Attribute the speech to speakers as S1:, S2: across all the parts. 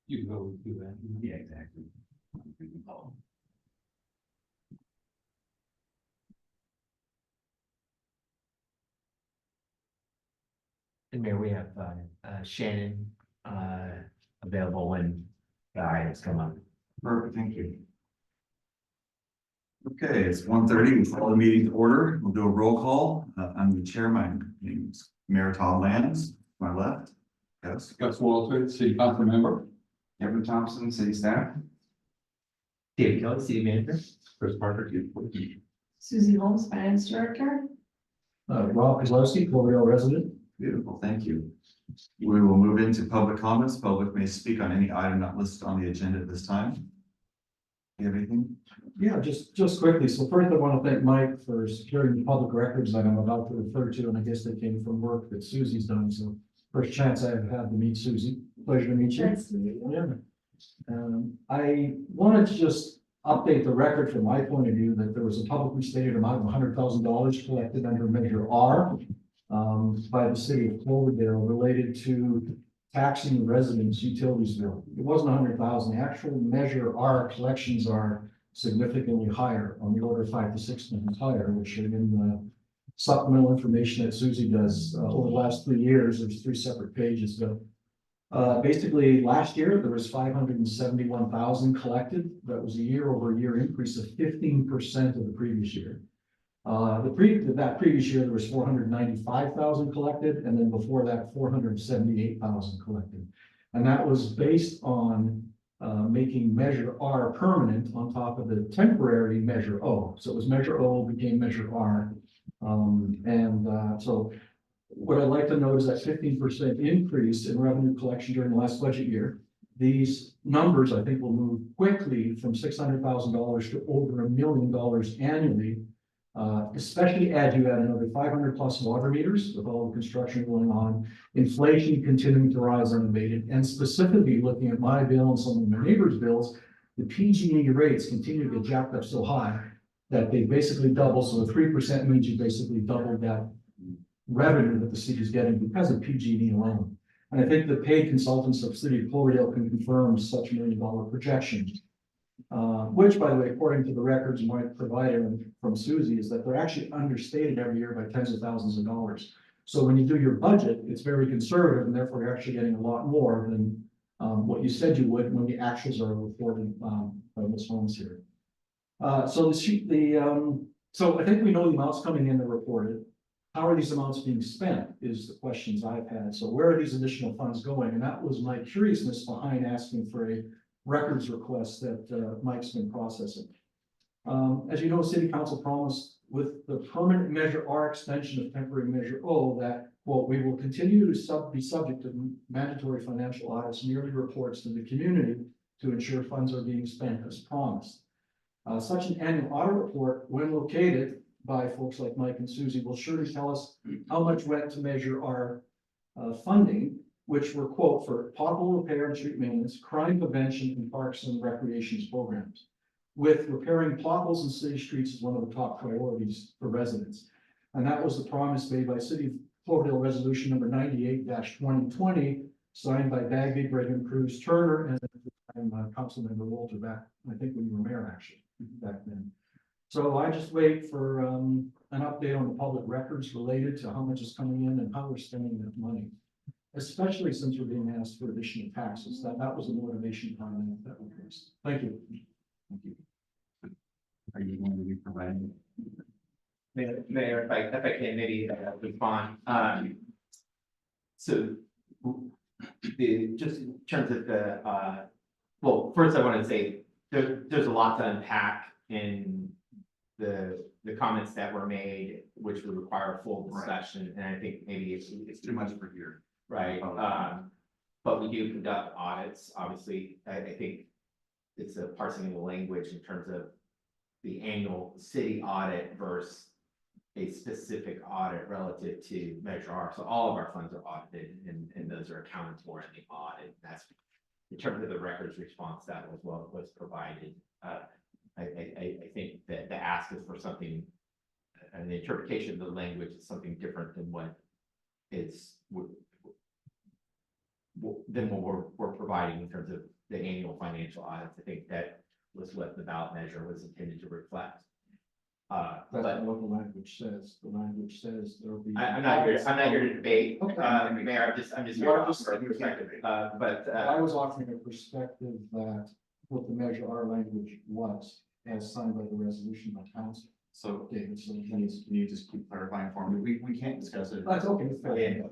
S1: You can go do that.
S2: Yeah, exactly.
S3: And Mayor, we have Shannon available when the items come up.
S2: Perfect, thank you. Okay, it's 1:30. We call the meeting to order. We'll do a roll call. I'm the chair. My name is Mayor Todd Lands. To my left. Yes.
S1: Gus Walter, city council member.
S2: Kevin Thompson, city staff.
S3: David Kelly, City Manager.
S1: Chris Parker.
S4: Susie Holmes, Finance Director.
S5: Rob Kozlowski, Cloverdale resident.
S2: Beautiful, thank you. We will move into public comments. Public may speak on any item not listed on the agenda at this time. You have anything?
S5: Yeah, just quickly. So first, I want to thank Mike for securing the public records that I'm about to refer to, and I guess they came from work that Susie's done. So first chance I've had to meet Susie. Pleasure to meet you.
S4: Nice to meet you.
S5: Yeah. I wanted to just update the record from my point of view that there was a publicly stated amount of $100,000 collected under Measure R by the city of Cloverdale related to taxing residents' utilities bill. It wasn't 100,000. The actual Measure R collections are significantly higher, on the order of 5 to 6 times higher, which are in the supplemental information that Susie does over the last 3 years. There's 3 separate pages, but basically, last year, there was 571,000 collected. That was a year-over-year increase of 15% of the previous year. That previous year, there was 495,000 collected, and then before that, 478,000 collected. And that was based on making Measure R permanent on top of the temporary Measure O. So it was Measure O became Measure R. So what I'd like to note is that 15% increase in revenue collection during the last budget year. These numbers, I think, will move quickly from $600,000 to over $1 million annually, especially as you add another 500 plus water meters with all the construction going on, inflation continuing to rise unabated, and specifically looking at my bill and some of my neighbors' bills, the PG&E rates continue to get jacked up so high that they basically double. So the 3% means you basically double that revenue that the city is getting because of PG&E alone. And I think the paid consultants of City of Cloverdale can confirm such $1 million projections. Which, by the way, according to the records Mike provided from Susie, is that they're actually understated every year by tens of thousands of dollars. So when you do your budget, it's very conservative, and therefore you're actually getting a lot more than what you said you would when the actuals are reported by Ms. Holmes here. So I think we know the amounts coming in that are reported. How are these amounts being spent is the questions I've had. So where are these additional funds going? And that was my curiousness behind asking for a records request that Mike's been processing. As you know, City Council promised with the permanent Measure R extension of temporary Measure O that, quote, we will continue to be subject to mandatory financial audits and yearly reports to the community to ensure funds are being spent as promised. Such an annual audit report, when located by folks like Mike and Susie, will surely tell us how much went to Measure R funding, which were, quote, for pothole repair and street maintenance, crime prevention, and parks and recreations programs, with repairing potholes in city streets as one of the top priorities for residents. And that was the promise made by City of Cloverdale Resolution number 98-2020, signed by Bagby, Brigham, Cruz, Turner, and Councilmember Walter back, I think when you were mayor, actually, back then. So I just wait for an update on the public records related to how much is coming in and how we're spending that money, especially since we're being asked for additional taxes. That was the motivation behind that request. Thank you.
S2: Thank you. Are you going to be providing?
S3: Mayor, if I can maybe respond. So just in terms of the well, first I want to say there's a lot to unpack in the comments that were made, which would require a full discussion, and I think maybe it's
S2: Too much for here.
S3: right. But we do conduct audits. Obviously, I think it's a parsing of the language in terms of the annual city audit versus a specific audit relative to Measure R. So all of our funds are audited, and those are accounted for in the audit. That's in terms of the records response that was provided. I think that the ask is for something, and the interpretation of the language is something different than what than what we're providing in terms of the annual financial audits. I think that was what the ballot measure was intended to reflect.
S5: That's
S3: But
S5: not what the language says. The language says there'll be.
S3: I'm not here to debate,
S5: Okay.
S3: Mayor, I'm just here
S2: Well,
S3: to
S2: I'm just-
S3: offer a perspective, but,
S5: I was offering a perspective that what the Measure R language was, as signed by the resolution by council.
S2: So
S5: David, so
S2: can you just keep clarifying for me? We can't discuss it.
S5: that's okay. fair
S3: Yeah.
S5: enough.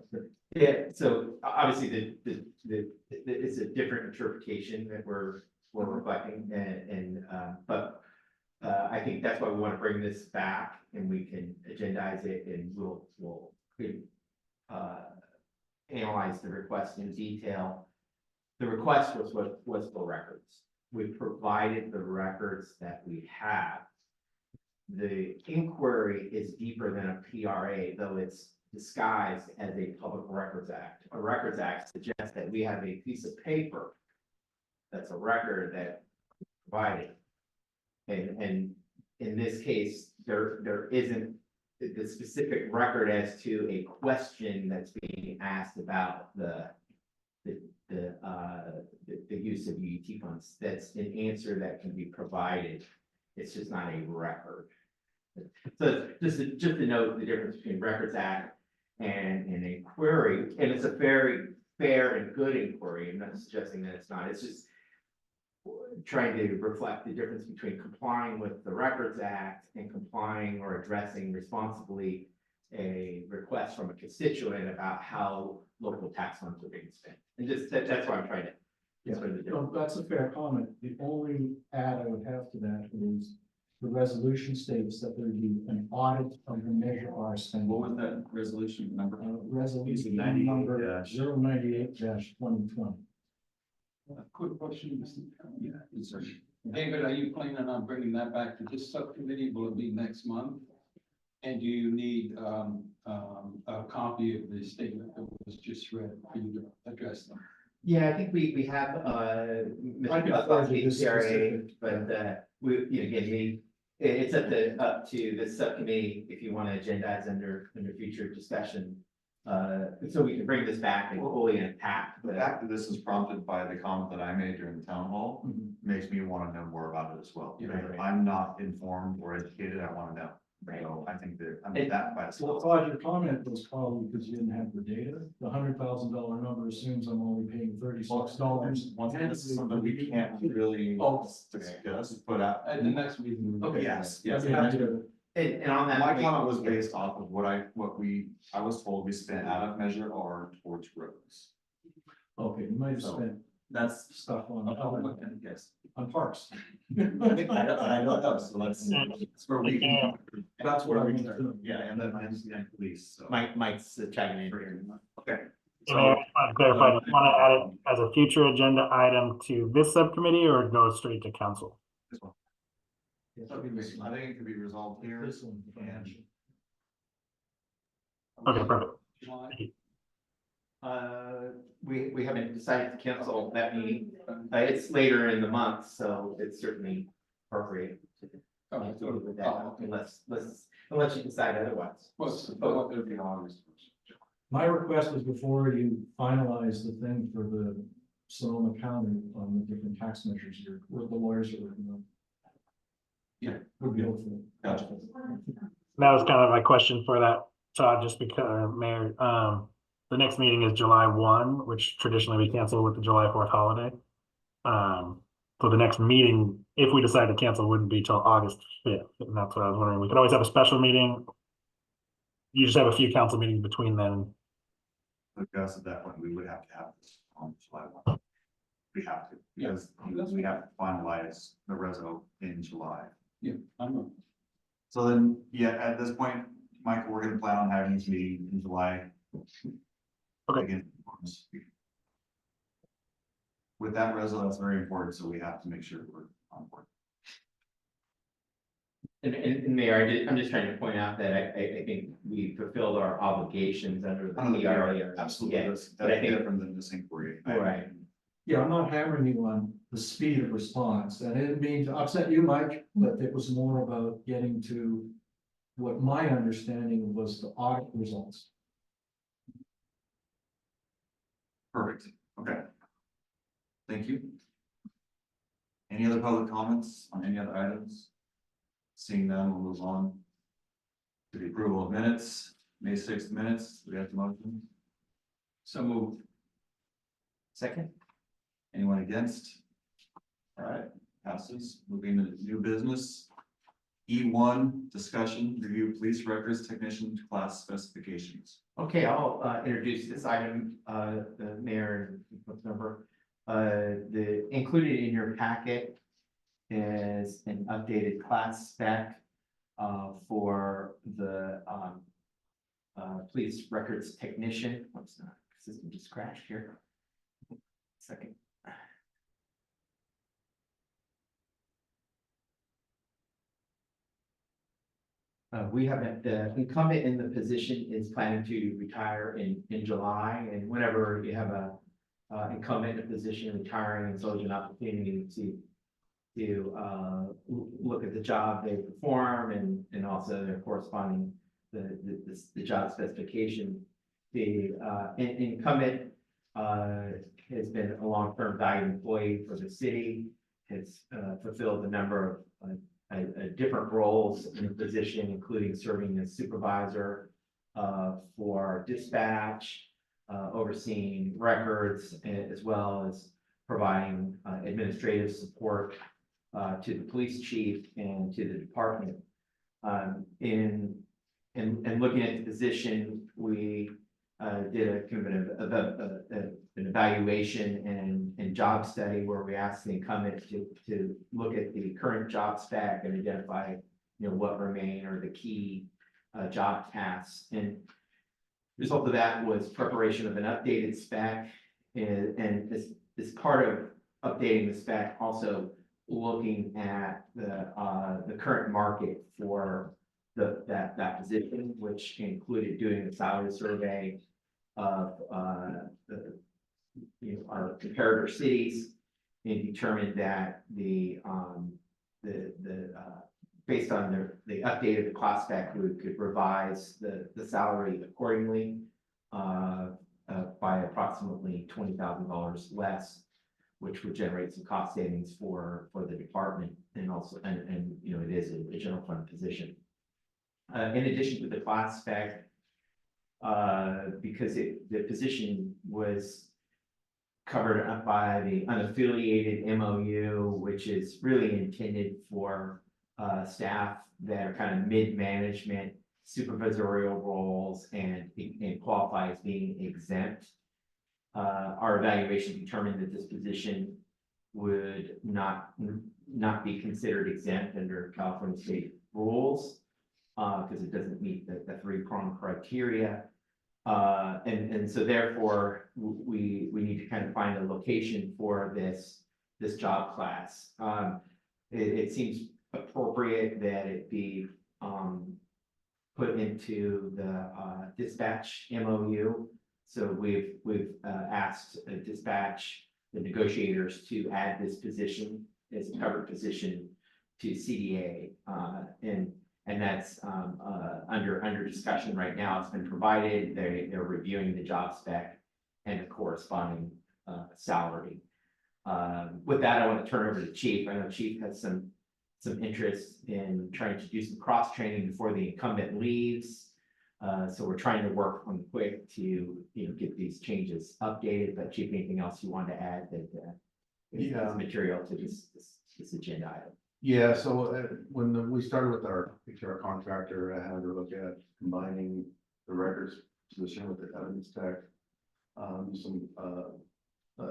S3: yeah, so obviously it's a different interpretation that we're reflecting but I think that's why we want to bring this back and we can agendize it and we'll analyze the request in detail. The request was for records. We provided the records that we have. The inquiry is deeper than a PRA, though it's disguised as a Public Records Act. A Records Act suggests that we have a piece of paper that's a record that provided. And in this case, there isn't the specific record as to a question that's being asked about the use of UET funds. That's an answer that can be provided. It's just not a record. So just to note the difference between Records Act and an inquiry, and it's a very fair and good inquiry. I'm not suggesting that it's not. It's just trying to reflect the difference between complying with the Records Act and complying or addressing responsibly a request from a constituent about how local tax funds are being spent. And just that's why I'm trying to.
S5: Yeah,
S3: sort of the
S5: no,
S3: difference.
S5: that's a fair comment. The only add I would have to that is the resolution states that there would be an audit of the Measure R spending.
S1: What was that resolution number?
S5: Resolution
S2: 98
S5: number
S2: dash-
S5: 098-2020.
S1: Quick question, Mr. Yeah, yes, sir. David, are you planning on bringing that back to this subcommittee? Will it be next month? And do you need a copy of the statement that was just read for you to address them?
S3: Yeah, I think we have,
S5: I
S3: Mr.
S5: can
S3: Guthoff,
S5: forward you
S3: the
S5: this
S3: CRA,
S5: specific-
S3: but, it's up to the subcommittee if you want to agendize under future discussion. So we can bring this back and fully unpack.
S2: The fact that this is prompted by the comment that I made during the town hall
S5: Mhm.
S2: makes me want to know more about it as well.
S1: Yeah,
S2: If
S3: right.
S2: I'm not informed or educated, I want to know.
S3: Right.
S2: So I think that, I mean, that by
S5: Well,
S2: itself.
S5: Todd, your comment was probably because you didn't have the data. The $100,000 number assumes I'm only paying $36.
S2: Once again, this is something we can't really
S5: Oh.
S2: discuss, put out.
S1: At the next meeting.
S5: Okay.
S2: Yes,
S5: I'd
S2: yes.
S5: be happy to-
S3: And on that.
S2: My
S3: point-
S2: comment was based off of what I was told we spent out of Measure R towards roads.
S5: Okay, you might have
S2: So,
S5: spent
S2: That's.
S5: stuff on
S2: Yes.
S5: parks.
S2: I don't know, so that's where we can.
S5: That's what I
S2: where we
S5: wanted to know.
S2: Yeah, and then and police, so.
S3: Mike's chiming in here.
S2: Okay.
S6: Hey, Mayor, I just want to clarify, do you want to add it as a future agenda item to this subcommittee or go straight to council?
S2: This one.
S5: Yes,
S2: I think it could be resolved here.
S5: This one.
S2: And-
S6: Okay, perfect.
S3: We haven't decided to cancel that meeting. It's later in the month, so it's certainly appropriate to do it with that, unless you decide otherwise.
S1: What's it'll be August.
S5: My request was before you finalize the thing for the Sonoma County on the different tax measures here, where the lawyers are working on.
S1: Yeah.
S5: Would be helpful.
S2: Gotcha.
S6: That was kind of my question for that, Todd, just because, Mayor, the next meeting is July 1, which traditionally we cancel with the July 4th holiday. So the next meeting, if we decide to cancel, wouldn't be till August 5th, and that's what I was wondering. We could always have a special meeting. You just have a few council meetings between then.
S2: Because at that point, we would have to have this on July 1. We have to, because we have to finalize the reso in July.
S1: Yeah, I know.
S2: So then, yeah, at this point, Michael, we're gonna plan on having this meeting in July.
S6: Okay.
S2: Again, with that reso, that's very important, so we have to make sure we're on board.
S3: And Mayor, I'm just trying to point out that I think we fulfilled our obligations under the PRA.
S2: Absolutely,
S3: Yeah,
S2: that's
S3: but I think-
S2: different than this inquiry.
S3: Right.
S5: Yeah, I'm not hammering you on the speed of response, and I didn't mean to upset you, Mike, but it was more about getting to what my understanding was the audit results.
S2: Perfect, okay. Thank you. Any other public comments on any other items? Seeing none, we'll move on to the approval of minutes, May 6th minutes. Do we have the motion?
S1: So moved.
S3: Second?
S2: Anyone against? All right, passes. Moving to new business. E1, discussion, review police records technician class specifications.
S3: Okay, I'll introduce this item, the mayor and what's number. The included in your packet is an updated class spec for the police records technician. What's not, system just crashed here. Second. We haven't, the incumbent in the position is planning to retire in July, and whenever you have a incumbent in a position retiring, it's always an opportunity to look at the job they perform and also their corresponding, the job specification. The incumbent has been a long-term valued employee for the city, has fulfilled a number of different roles in the position, including serving as supervisor for dispatch, overseeing records, as well as providing administrative support to the police chief and to the department. In looking at the position, we did a kind of an evaluation and job study where we asked the incumbent to look at the current job spec and identify, what remain or the key job tasks. And result of that was preparation of an updated spec, and as part of updating the spec, also looking at the current market for that position, which included doing a salary survey of our comparator cities, and determined that based on the update of the class spec, we could revise the salary accordingly by approximately $20,000 less, which would generate some cost savings for the department, and also it is a general fund position. In addition to the class spec, because the position was covered up by the unaffiliated MOU, which is really intended for staff that are kind of mid-management supervisorial roles and qualify as being exempt. Our evaluation determined that this position would not be considered exempt under California state rules, because it doesn't meet the three-prong criteria. And so therefore, we need to kind of find a location for this job class. It seems appropriate that it be put into the dispatch MOU. So we've asked dispatch, the negotiators, to add this position as a covered position to CDA, and that's under discussion right now. It's been provided. They're reviewing the job spec and the corresponding salary. With that, I want to turn over to Chief. I know Chief has some interest in trying to do some cross training before the incumbent leaves. So we're trying to work on quick to get these changes updated. But Chief, anything else you want to add that is material to this agenda item?
S7: Yeah, so when we started with our HR contractor, I had to look at combining the records position with the evidence tech, do some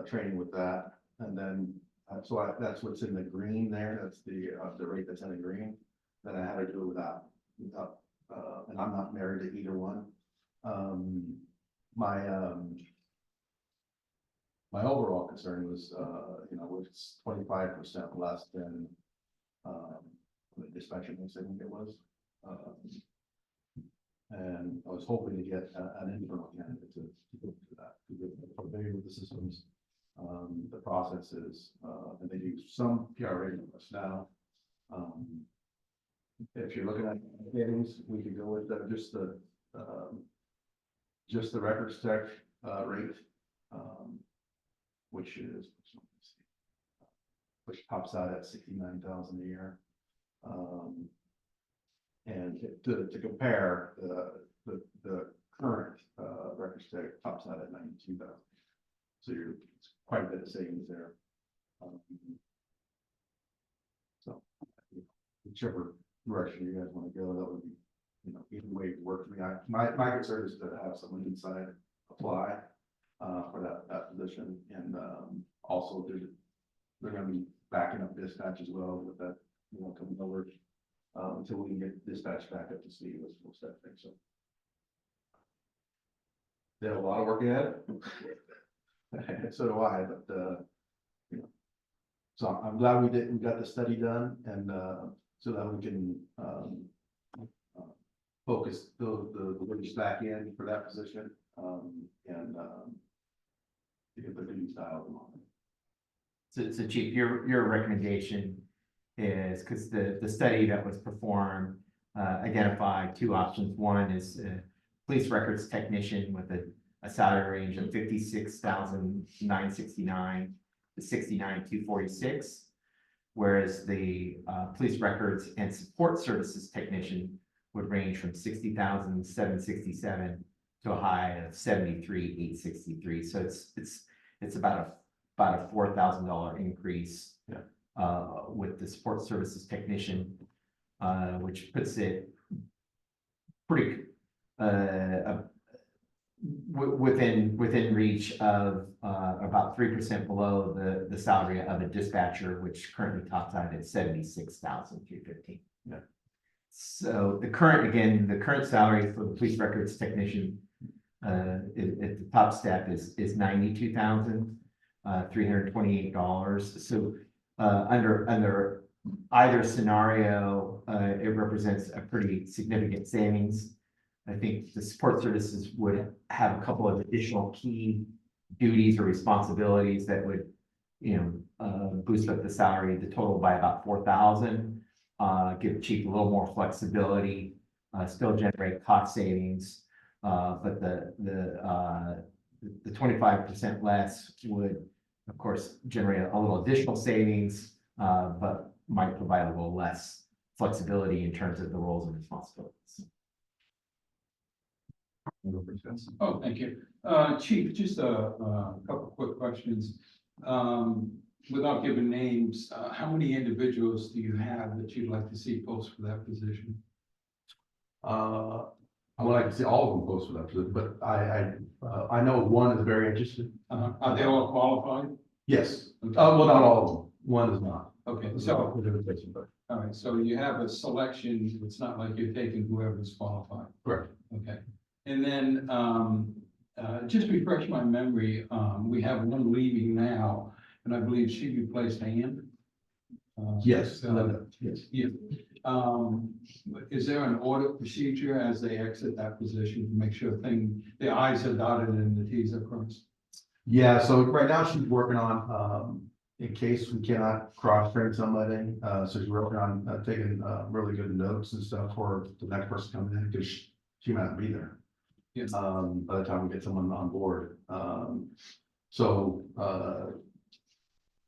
S7: training with that, and then that's what's in the green there. That's the rate that's in the green. Then I had to do it without, and I'm not married to either one. My overall concern was, it's 25% less than the dispatcher mix, I think it was. And I was hoping to get an internal candidate to go to that, because they're familiar with the systems, the processes, and they use some PRA numbers now. If you're looking at meetings, we could go with just the records tech rate, which is, which tops out at 69,000 a year. And to compare, the current, records tech tops out at 92,000. So it's quite a bit of savings there. So whichever direction you guys want to go, that would be, either way it work for me. My concern is to have someone inside apply for that position, and also they're going to be backing up dispatch as well with that, coming over until we can get dispatch back up to speed with that thing. So they have a lot of work ahead. So do I, but so I'm glad we got the study done, and so that we can focus the witness back in for that position, and to get the duties dialed on.
S3: So Chief, your recommendation is, because the study that was performed identified two options. One is a police records technician with a salary range of $56,969 to $69,246, whereas the police records and support services technician would range from $60,767 to a high of $73,863. So it's about a $4,000 increase.
S7: Yeah.
S3: With the support services technician, which puts it pretty within reach of about 3% below the salary of a dispatcher, which currently tops out at $76,315.
S7: Yeah.
S3: So the current salary for the police records technician at the top step is $92,328. So under either scenario, it represents a pretty significant savings. I think the support services would have a couple of additional key duties or responsibilities that would, boost up the salary, the total by about $4,000. Give chief a little more flexibility, still generate cost savings, but the 25% less would, of course, generate a little additional savings, but might provide a little less flexibility in terms of the roles and responsibilities.
S1: Oh, thank you. Chief, just a couple quick questions. Without giving names, how many individuals do you have that you'd like to see post for that position?
S7: I would like to see all of them post for that position, but I know one is very interested.
S1: Are they all qualified?
S7: Yes.
S1: Okay.
S7: Well, not all of them. One is not.
S1: Okay, so, all right, so you have a selection. It's not like you're taking whoever's qualified.
S7: Correct.
S1: Okay, and then, just refresh my memory, we have one leaving now, and I believe she replaced Ann.
S7: Yes.
S1: Yes. Yeah. Is there an audit procedure as they exit that position to make sure the i's are dotted and the t's are crossed?
S7: Yeah, so right now she's working on, in case we cannot cross-train somebody, so she's working on taking really good notes and stuff for the next person coming in, because she might not be there.
S1: Yes.
S7: By the time we get someone on board.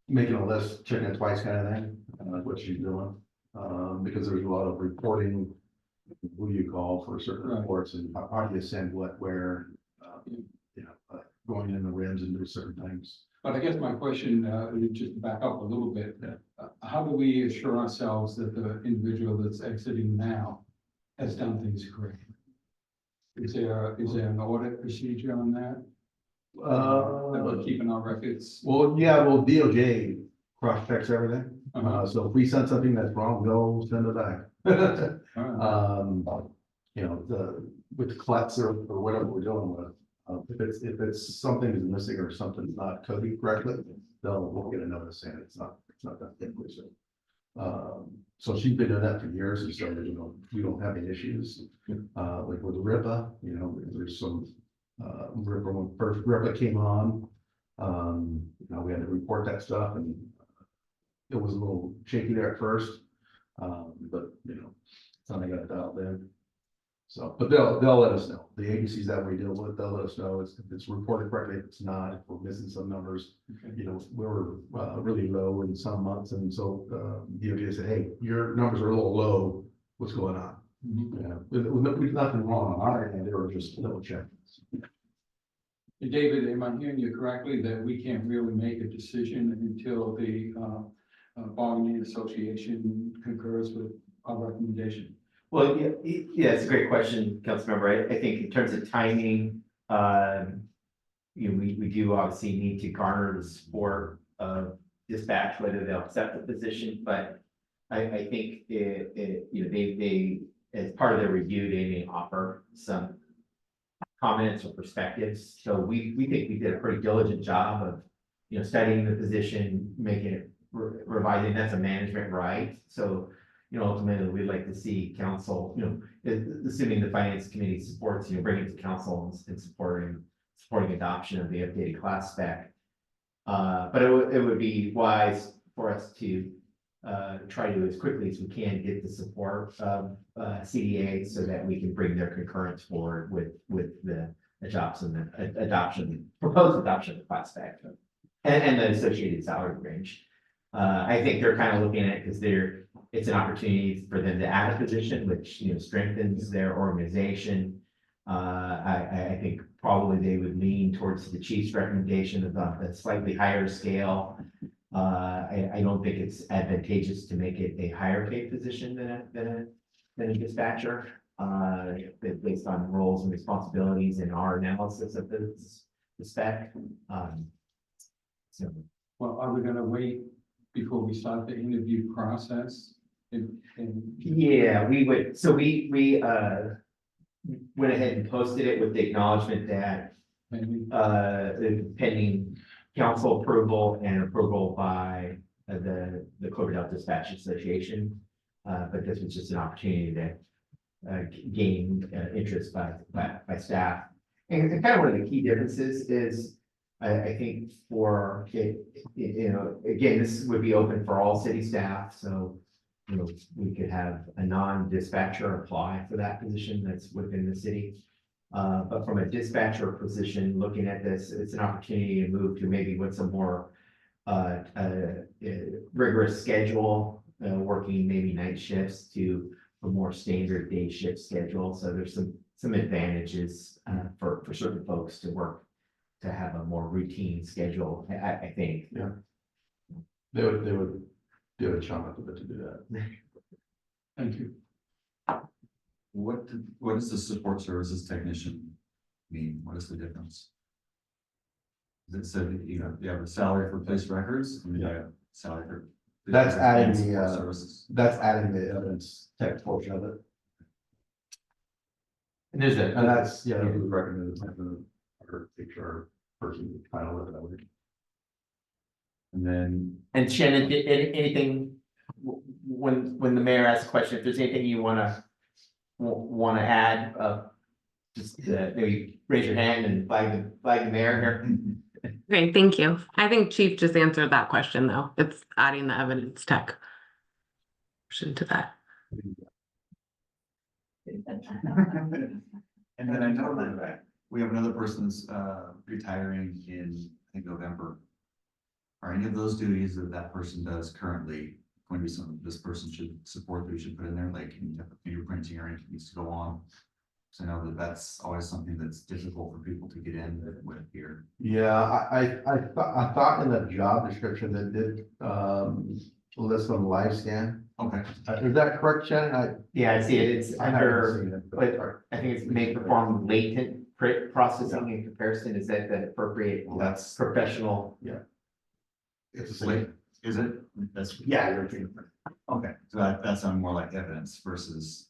S7: Making a list, checking it twice kind of thing, what she's doing. Because there's a lot of reporting, who do you call for certain
S1: Right.
S7: reports, and how do you send what, where, going in the rims and do certain things.
S1: But I guess my question, just to back up a little bit, how do we assure ourselves that the individual that's exiting now has done things correctly? Is there an audit procedure on that? That we're keeping our records?
S7: Well, DOJ cross-checks everything. So if we send something that's wrong, they'll send it back.
S1: All right.
S7: With the collects or whatever we're dealing with, if it's something is missing or something's not coded correctly, we'll get a notice saying it's not that quickly. So she's been doing that for years, and so, we don't have any issues. Like with RIPA, there's some, RIPA, when first RIPA came on, we had to report that stuff, and it was a little shaky there at first. But, something got dialed in. So, but they'll let us know. The agencies that we deal with, they'll let us know if it's reported correctly, if it's not, if we're missing some numbers.
S1: Okay.
S7: You know, we were really low in some months, and so DOJ said, hey, your numbers are a little low, what's going on?
S1: Mhm.
S7: Yeah, with nothing wrong on our end, they were just double checking.
S1: David, am I hearing you correctly that we can't really make a decision until the bargaining association concurs with our recommendation?
S3: Well, yeah, it's a great question, Councilmember. I think in terms of timing, you know, we do obviously need to garner the support of dispatch, whether they'll accept the position, but I think you know, they, as part of their review, they may offer some comments or perspectives. So we think we did a pretty diligent job of, you know, studying the position, making it, revising, that's a management right. So, you know, ultimately, we'd like to see council, you know, assuming the finance committee supports, you know, bring it to council and supporting adoption of the updated class spec. But it would be wise for us to try to, as quickly as we can, get the support of CDA so that we can bring their concurrence forward with the proposed adoption of the class spec and the associated salary range. I think they're kind of looking at it because it's an opportunity for them to add a position, which, you know, strengthens their organization. I think probably they would lean towards the chief's recommendation of a slightly higher scale. I don't think it's advantageous to make it a higher paid position than a dispatcher, based on roles and responsibilities in our analysis of the spec. So.
S1: Well, are we gonna wait before we start the interview process?
S3: Yeah, we would, so we went ahead and posted it with the acknowledgement that pending council approval and approval by the Cloverdale Dispatch Association. But this was just an opportunity to gain interest by staff. And kind of one of the key differences is I think for it, you know, again, this would be open for all city staff, so you know, we could have a non-dispatcher apply for that position that's within the city. But from a dispatcher position, looking at this, it's an opportunity to move to maybe what's a more rigorous schedule, working maybe night shifts to a more standard day shift schedule. So there's some advantages for certain folks to work, to have a more routine schedule, I think.
S7: Yeah. They would do a chunk of it to do that.
S1: Thank you.
S2: What does the support services technician mean? What is the difference? It said, you know, you have a salary for place records, and you have salary for.
S7: That's adding
S2: support
S7: the,
S2: services.
S7: that's adding the evidence tech portion of it.
S3: And there's
S7: And that's, yeah, we would recommend our HR person final of that.
S2: And then,
S3: And Shannon, anything, when the mayor asks a question, if there's anything you wanna add, just maybe raise your hand and flag the mayor here.
S8: Great, thank you. I think Chief just answered that question, though. It's adding the evidence tech to that.
S2: and then I know that we have another person that's retiring in, I think, November. Are any of those duties that person does currently going to be something this person should support, that we should put in there, like any type of fingerprinting or anything needs to go on? So I know that's always something that's difficult for people to get in with here.
S7: Yeah, I thought in the job description that did list on live scan.
S2: Okay.
S7: Is that correct, Shannon?
S3: Yeah, I see it. It's
S7: I haven't
S3: under,
S7: seen it,
S3: but
S7: but
S3: I think it's may perform latent processing in comparison. Is that the appropriate
S2: That's
S3: professional?
S7: it's the same.
S2: wait, is it? That's
S7: Yeah, you're fingerprint.
S2: okay. So that sounds more like evidence versus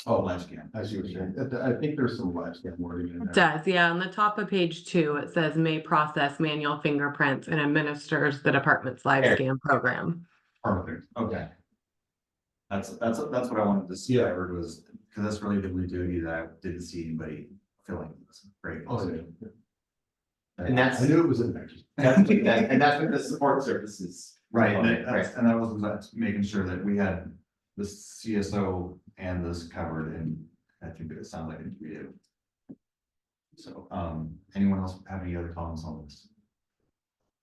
S2: live scan.
S7: I see what you're saying. I think there's some live scan wording in there.
S8: It does, yeah. On the top of page 2, it says may process manual fingerprints and administers the department's live
S3: There.
S8: scan program.
S2: Perfect. Okay. That's what I wanted to see. I heard was, because that's really the only duty that I didn't see anybody filling. That's great.
S7: Oh, yeah.
S3: And that's,
S7: I knew it was in there.
S3: and that's what the support services.
S2: Right,
S3: component,
S2: and that was making sure that we had the CSO and this covered, and I think that it sounds like it we do. So, anyone else have any other comments on this?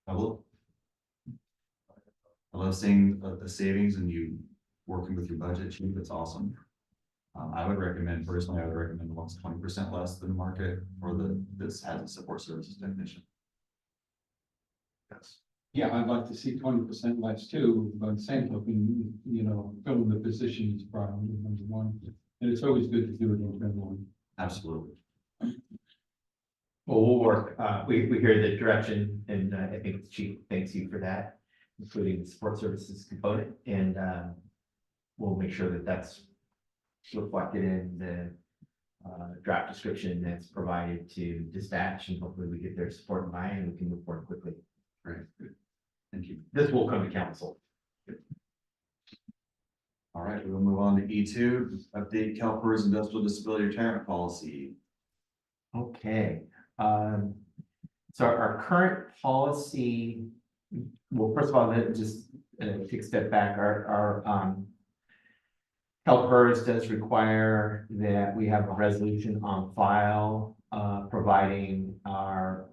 S2: I love seeing the savings and you working with your budget, Chief, that's awesome. I would recommend, personally, I would recommend the one's 20% less than market for this as a support services technician. Yes.
S1: Yeah, I'd like to see 20% less too, but same token, filling the position is probably number one. And it's always good to do it internally.
S2: Absolutely.
S3: Well, we'll work, we hear the direction, and I think the chief thanks you for that, including the support services component, and we'll make sure that that's reflected in the draft description that's provided to dispatch, and hopefully we get their support in mind and we can move forward quickly.
S2: Great. Good. Thank you.
S3: This will come to council.
S2: All right, we'll move on to E2, update CalPERS industrial disability retirement policy.
S3: Okay, so our current policy, well, first of all, let me just take a step back. Our CalPERS does require that we have a resolution on file, providing our,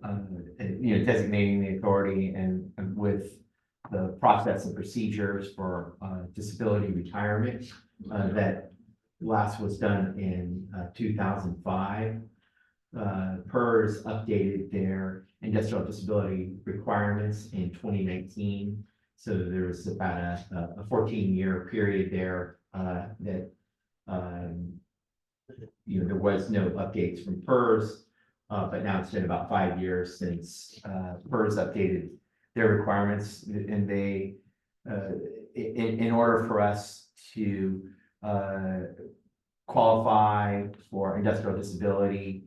S3: designating the authority and with the process and procedures for disability retirement. That last was done in 2005. PERS updated their industrial disability requirements in 2019. So there was about a 14-year period there that there was no updates from PERS, but now it's been about 5 years since PERS updated their requirements, and they in order for us to qualify for industrial disability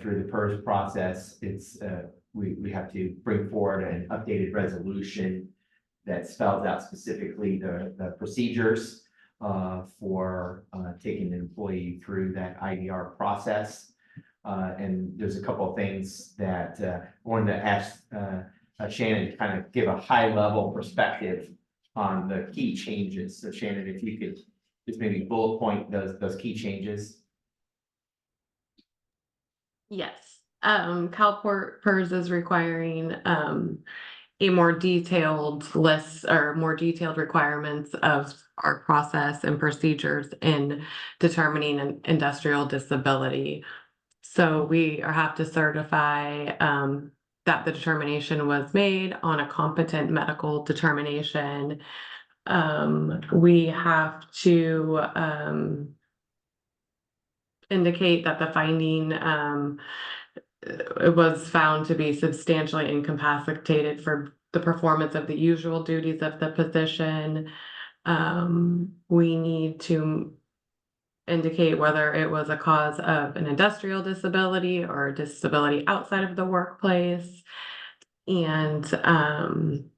S3: through the PERS process, it's we have to bring forward an updated resolution that spells out specifically the procedures for taking an employee through that IDR process. And there's a couple of things that I wanted to ask Shannon to kind of give a high level perspective on the key changes. So Shannon, if you could just maybe bullet point those key changes.
S8: Yes, CalPERS is requiring a more detailed list or more detailed requirements of our process and procedures in determining an industrial disability. So we have to certify that the determination was made on a competent medical determination. We have to indicate that the finding it was found to be substantially incapacitated for the performance of the usual duties of the position. We need to indicate whether it was a cause of an industrial disability or a disability outside of the workplace. And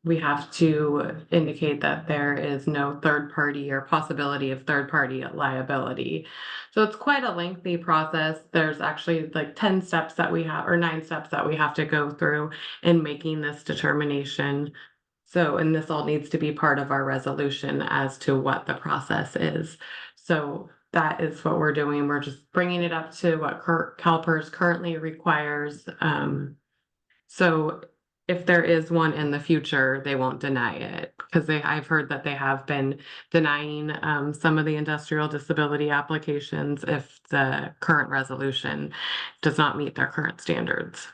S8: we have to indicate that there is no third party or possibility of third party liability. So it's quite a lengthy process. There's actually like 10 steps that we have, or 9 steps that we have to go through in making this determination. So, and this all needs to be part of our resolution as to what the process is. So that is what we're doing. We're just bringing it up to what CalPERS currently requires. So if there is one in the future, they won't deny it, because I've heard that they have been denying some of the industrial disability applications if the current resolution does not meet their current standards.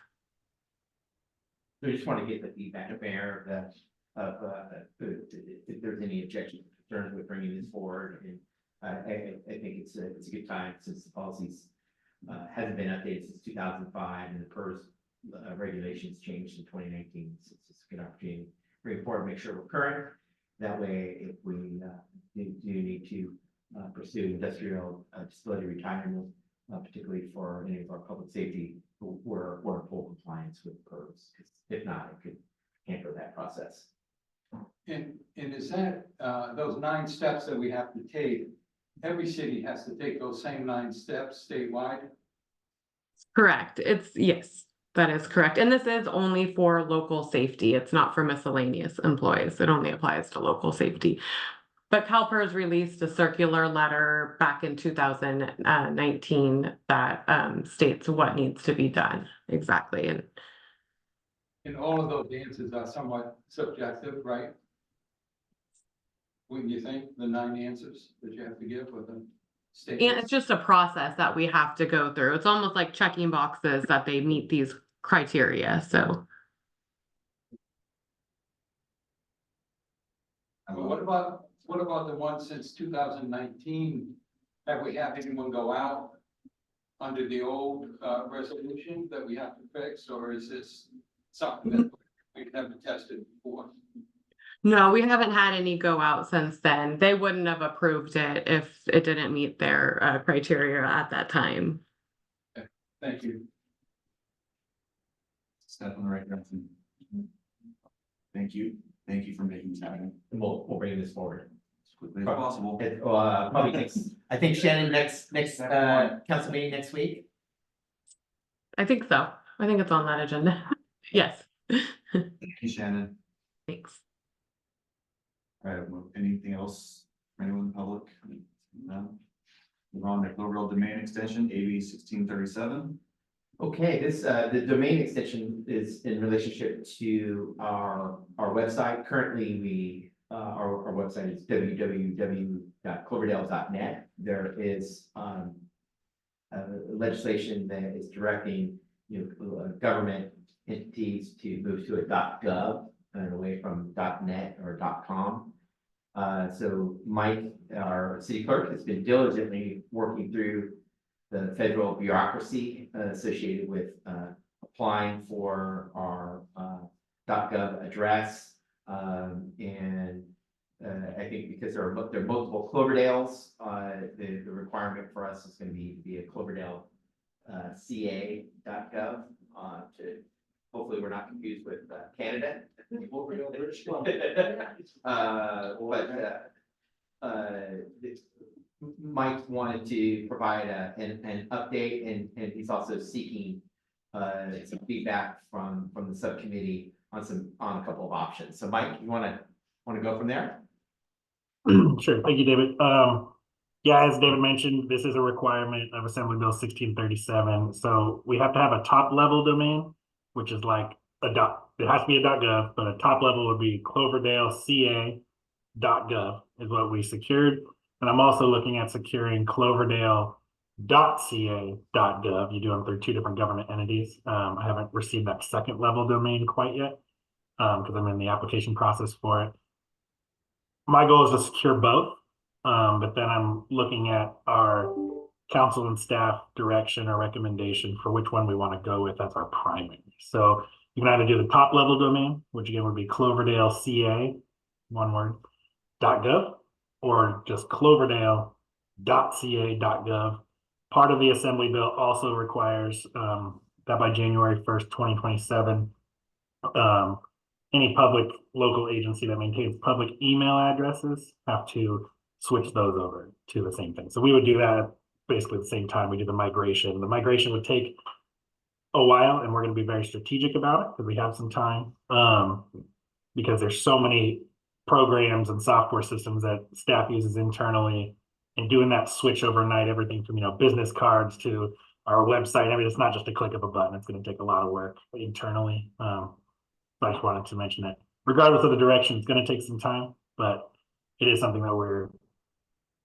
S3: So I just want to get the feedback of mayor if there's any objections or concerns with bringing this forward. And I think it's a good time, since the policies hasn't been updated since 2005 and the PERS regulations changed in 2019. So it's just a good opportunity to bring forward, make sure we're current. That way, if we do need to pursue industrial disability retirement, particularly for any of our public safety, we're in full compliance with PERS. Because if not, it could hamper that process.
S1: And is that those 9 steps that we have to take? Every city has to take those same 9 steps statewide?
S8: Correct. Yes, that is correct. And this is only for local safety. It's not for miscellaneous employees. It only applies to local safety. But CalPERS released a circular letter back in 2019 that states what needs to be done exactly.
S1: And all of those answers are somewhat subjective, right? Wouldn't you think, the 9 answers that you have to give with a
S8: And
S1: statement?
S8: it's just a process that we have to go through. It's almost like checking boxes that they meet these criteria, so.
S1: But what about the one since 2019? Have we had anyone go out under the old resolution that we have to fix, or is this something that we've never tested before?
S8: No, we haven't had any go out since then. They wouldn't have approved it if it didn't meet their criteria at that time.
S1: Thank you.
S2: Step in the right direction. Thank you. Thank you for making time
S3: And we'll bring this forward.
S2: as quickly as possible.
S3: It, probably next, I think Shannon, next council meeting next week.
S8: I think so. I think it's on that agenda. Yes.
S2: Thank you, Shannon.
S8: Thanks.
S2: All right, well, anything else for anyone in the public? No? Move on to Cloverdale domain extension, AB 1637.
S3: Okay, this, the domain extension is in relationship to our website. Currently, we, our website is www.cloverdale.net. There is, legislation that is directing, government entities to move to a .gov and away from .net or .com. So Mike, our city clerk, has been diligently working through the federal bureaucracy associated with applying for our .gov address. And I think because there are multiple Cloverdales, the requirement for us is going to be a Cloverdale ca.gov to hopefully we're not confused with Canada. Mike wanted to provide an update, and he's also seeking some feedback from the subcommittee on a couple of options. So Mike, you want to go from there?
S6: Sure, thank you, David. Yeah, as David mentioned, this is a requirement of Assembly Bill 1637. So we have to have a top level domain, which is like it has to be a .gov, but a top level would be cloverdaleca.gov is what we secured. And I'm also looking at securing cloverdale.ca.gov. You do them through 2 different government entities. I haven't received that second level domain quite yet because I'm in the application process for it. My goal is to secure both, but then I'm looking at our council and staff direction or recommendation for which one we want to go with as our primary. So you can either do the top level domain, which again would be cloverdaleca, one word, .gov, or just cloverdale.ca.gov. Part of the Assembly Bill also requires that by January 1st, 2027, any public local agency that maintains public email addresses have to switch those over to the same thing. So we would do that basically at the same time we do the migration. The migration would take a while, and we're going to be very strategic about it because we have some time, because there's so many programs and software systems that staff uses internally, and doing that switch overnight, everything from business cards to our website. I mean, it's not just a click of a button. It's going to take a lot of work internally. So I just wanted to mention that regardless of the direction, it's going to take some time, but it is something that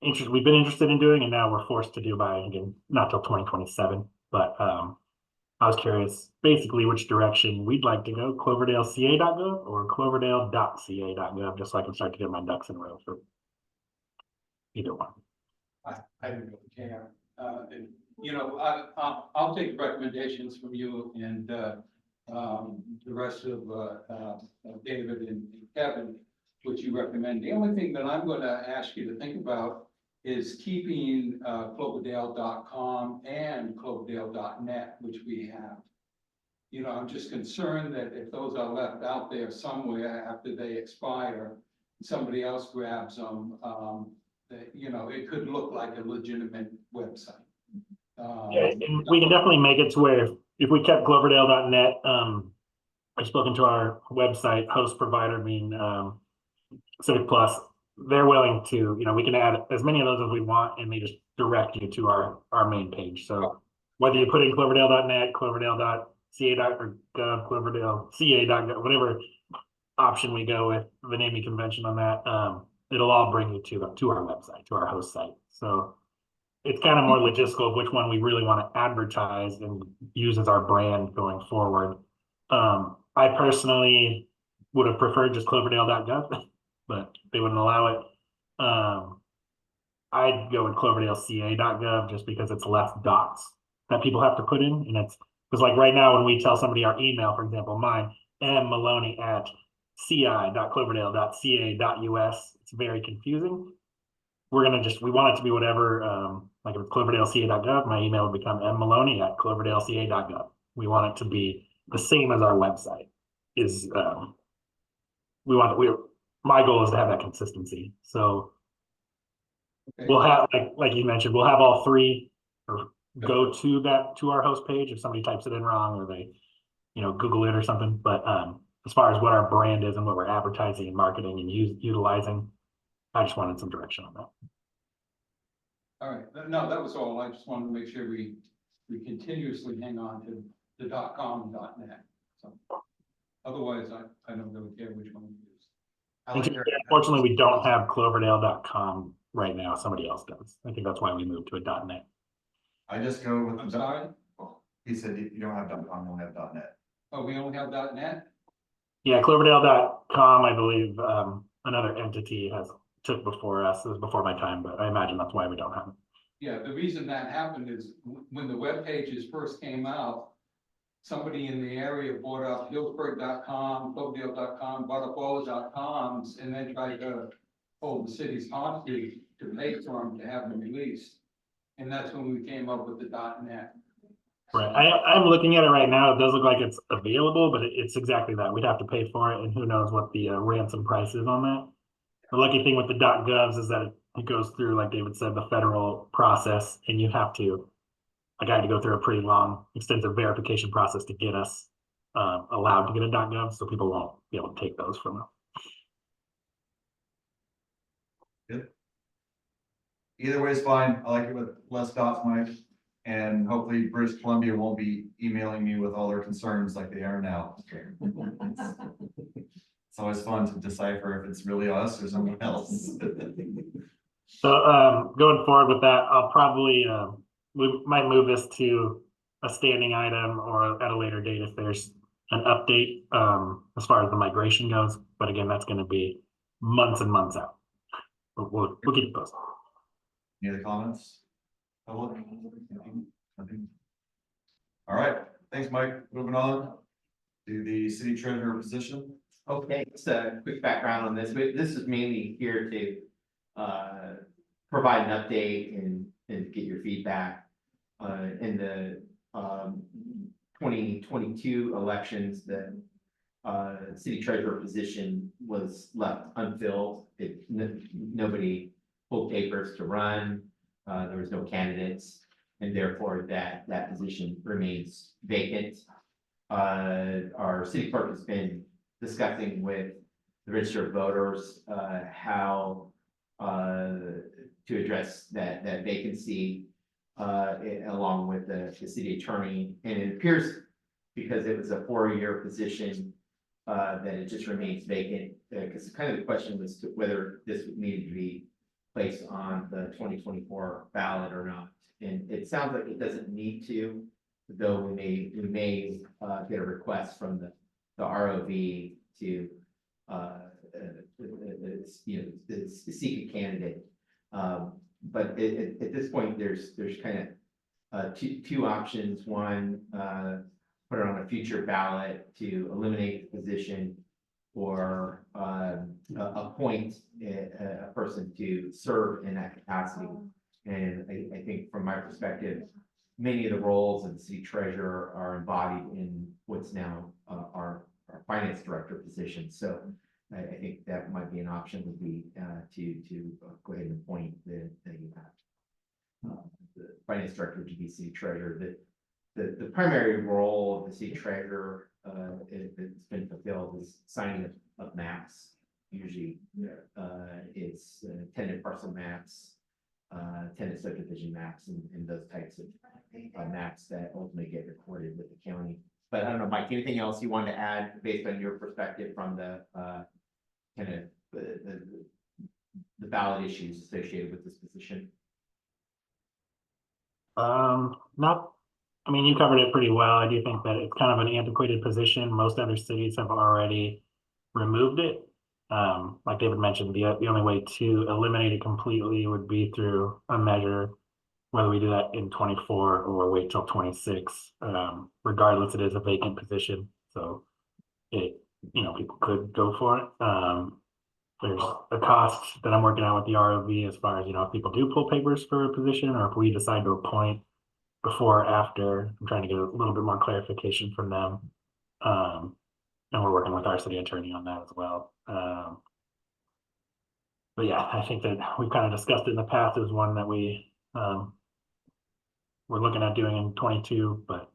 S6: we've been interested in doing, and now we're forced to do by, again, not till 2027. But I was curious basically which direction we'd like to go, cloverdaleca.gov or cloverdale.ca.gov, just so I can start to get my ducks in a row for either one.
S1: I don't really care. I'll take recommendations from you and the rest of David and Kevin, which you recommend. The only thing that I'm going to ask you to think about is keeping cloverdale.com and cloverdale.net, which we have. I'm just concerned that if those are left out there somewhere after they expire, somebody else grabs them, that, it could look like a legitimate website.
S6: Yeah, and we can definitely make it to where if we kept cloverdale.net, I've spoken to our website host provider being Civic Plus. they're willing to, you know, we can add as many of those as we want, and they just direct you to our main page. So whether you put in cloverdale.net, cloverdale.ca.gov, cloverdale.ca.gov, whatever option we go with, the naming convention on that, it'll all bring you to our website, to our host site. So it's kind of more logistical of which one we really want to advertise and use as our brand going forward. I personally would have preferred just cloverdale.gov, but they wouldn't allow it. I'd go with cloverdaleca.gov just because it's less dots that people have to put in. And it's because like right now, when we tell somebody our email, for example, mine, mmaloney@ci.cloverdale.ca.us, it's very confusing. We want it to be whatever, like if it's cloverdaleca.gov, my email would become mmaloney@cloverdaleca.gov. We want it to be the same as our website is, my goal is to have that consistency. So
S1: Okay.
S6: we'll have, like you mentioned, we'll have all three or go to our host page if somebody types it in wrong or they, Google it or something. But as far as what our brand is and what we're advertising and marketing and utilizing, I just wanted some direction on that.
S1: All right, no, that was all. I just wanted to make sure we continuously hang on to the .com and .net. So otherwise, I don't really care which one we use.
S6: Unfortunately, we don't have cloverdale.com right now. Somebody else does. I think that's why we moved to a .net.
S2: I just go with.
S1: I'm sorry?
S2: He said you don't have .com, you only have .net.
S1: Oh, we only have .net?
S6: Yeah, cloverdale.com, I believe, another entity took before us. It was before my time, but I imagine that's why we don't have it.
S1: Yeah, the reason that happened is when the web pages first came out, somebody in the area bought up Hillsburg.com, Cloverdale.com, bought up all the .coms, and then tried to hold the city's hostage to pay for them to have them released. And that's when we came up with the .net.
S6: Right. I'm looking at it right now. It does look like it's available, but it's exactly that. We'd have to pay for it, and who knows what the ransom price is on that. The lucky thing with the .govs is that it goes through, like David said, the federal process, and you have to, like I had to go through a pretty long, extensive verification process to get us allowed to get a .gov, so people won't be able to take those from us.
S2: Good. Either way is fine. I like it with less dots, Mike. And hopefully British Columbia won't be emailing me with all their concerns like they are now. It's always fun to decipher if it's really us or someone else.
S6: So going forward with that, I'll probably, we might move this to a standing item or at a later date if there's an update as far as the migration goes. But again, that's going to be months and months out. But we'll keep it posted.
S2: Any other comments? Public? Nothing? All right, thanks, Mike. Moving on to the city treasurer position.
S3: Okay, just a quick background on this. This is mainly here to provide an update and get your feedback. In the 2022 elections, the city treasurer position was left unfilled. Nobody pulled papers to run. There was no candidates, and therefore that position remains vacant. Our city clerk has been discussing with the register of voters how to address that vacancy along with the city attorney. And it appears, because it was a 4-year position, that it just remains vacant. Because kind of the question was whether this would need to be placed on the 2024 ballot or not. And it sounds like it doesn't need to, though we may get a request from the ROV to seek a candidate. But at this point, there's kind of two options. One, put it on a future ballot to eliminate the position, or appoint a person to serve in that capacity. And I think from my perspective, many of the roles of the city treasurer are embodied in what's now our finance director position. So I think that might be an option, would be to go ahead and appoint the finance director to be city treasurer. The primary role of the city treasurer, it's been fulfilled, is signing of maps usually, it's tenant parcel maps, tenant subdivision maps and those types of maps that ultimately get recorded with the county. But I don't know, Mike, anything else you want to add based on your perspective from the kind of the ballot issues associated with this position?
S6: Not, I mean, you covered it pretty well. I do think that it's kind of an antiquated position. Most other cities have already removed it. Like David mentioned, the only way to eliminate it completely would be through a measure, whether we do that in 24 or wait till 26. Regardless, it is a vacant position, so it, people could go for it. There's a cost that I'm working out with the ROV as far as, if people do pull papers for a position or if we decide to appoint before or after. I'm trying to get a little bit more clarification from them. And we're working with our city attorney on that as well. But yeah, I think that we've kind of discussed it in the past as one that we're looking at doing in 22, but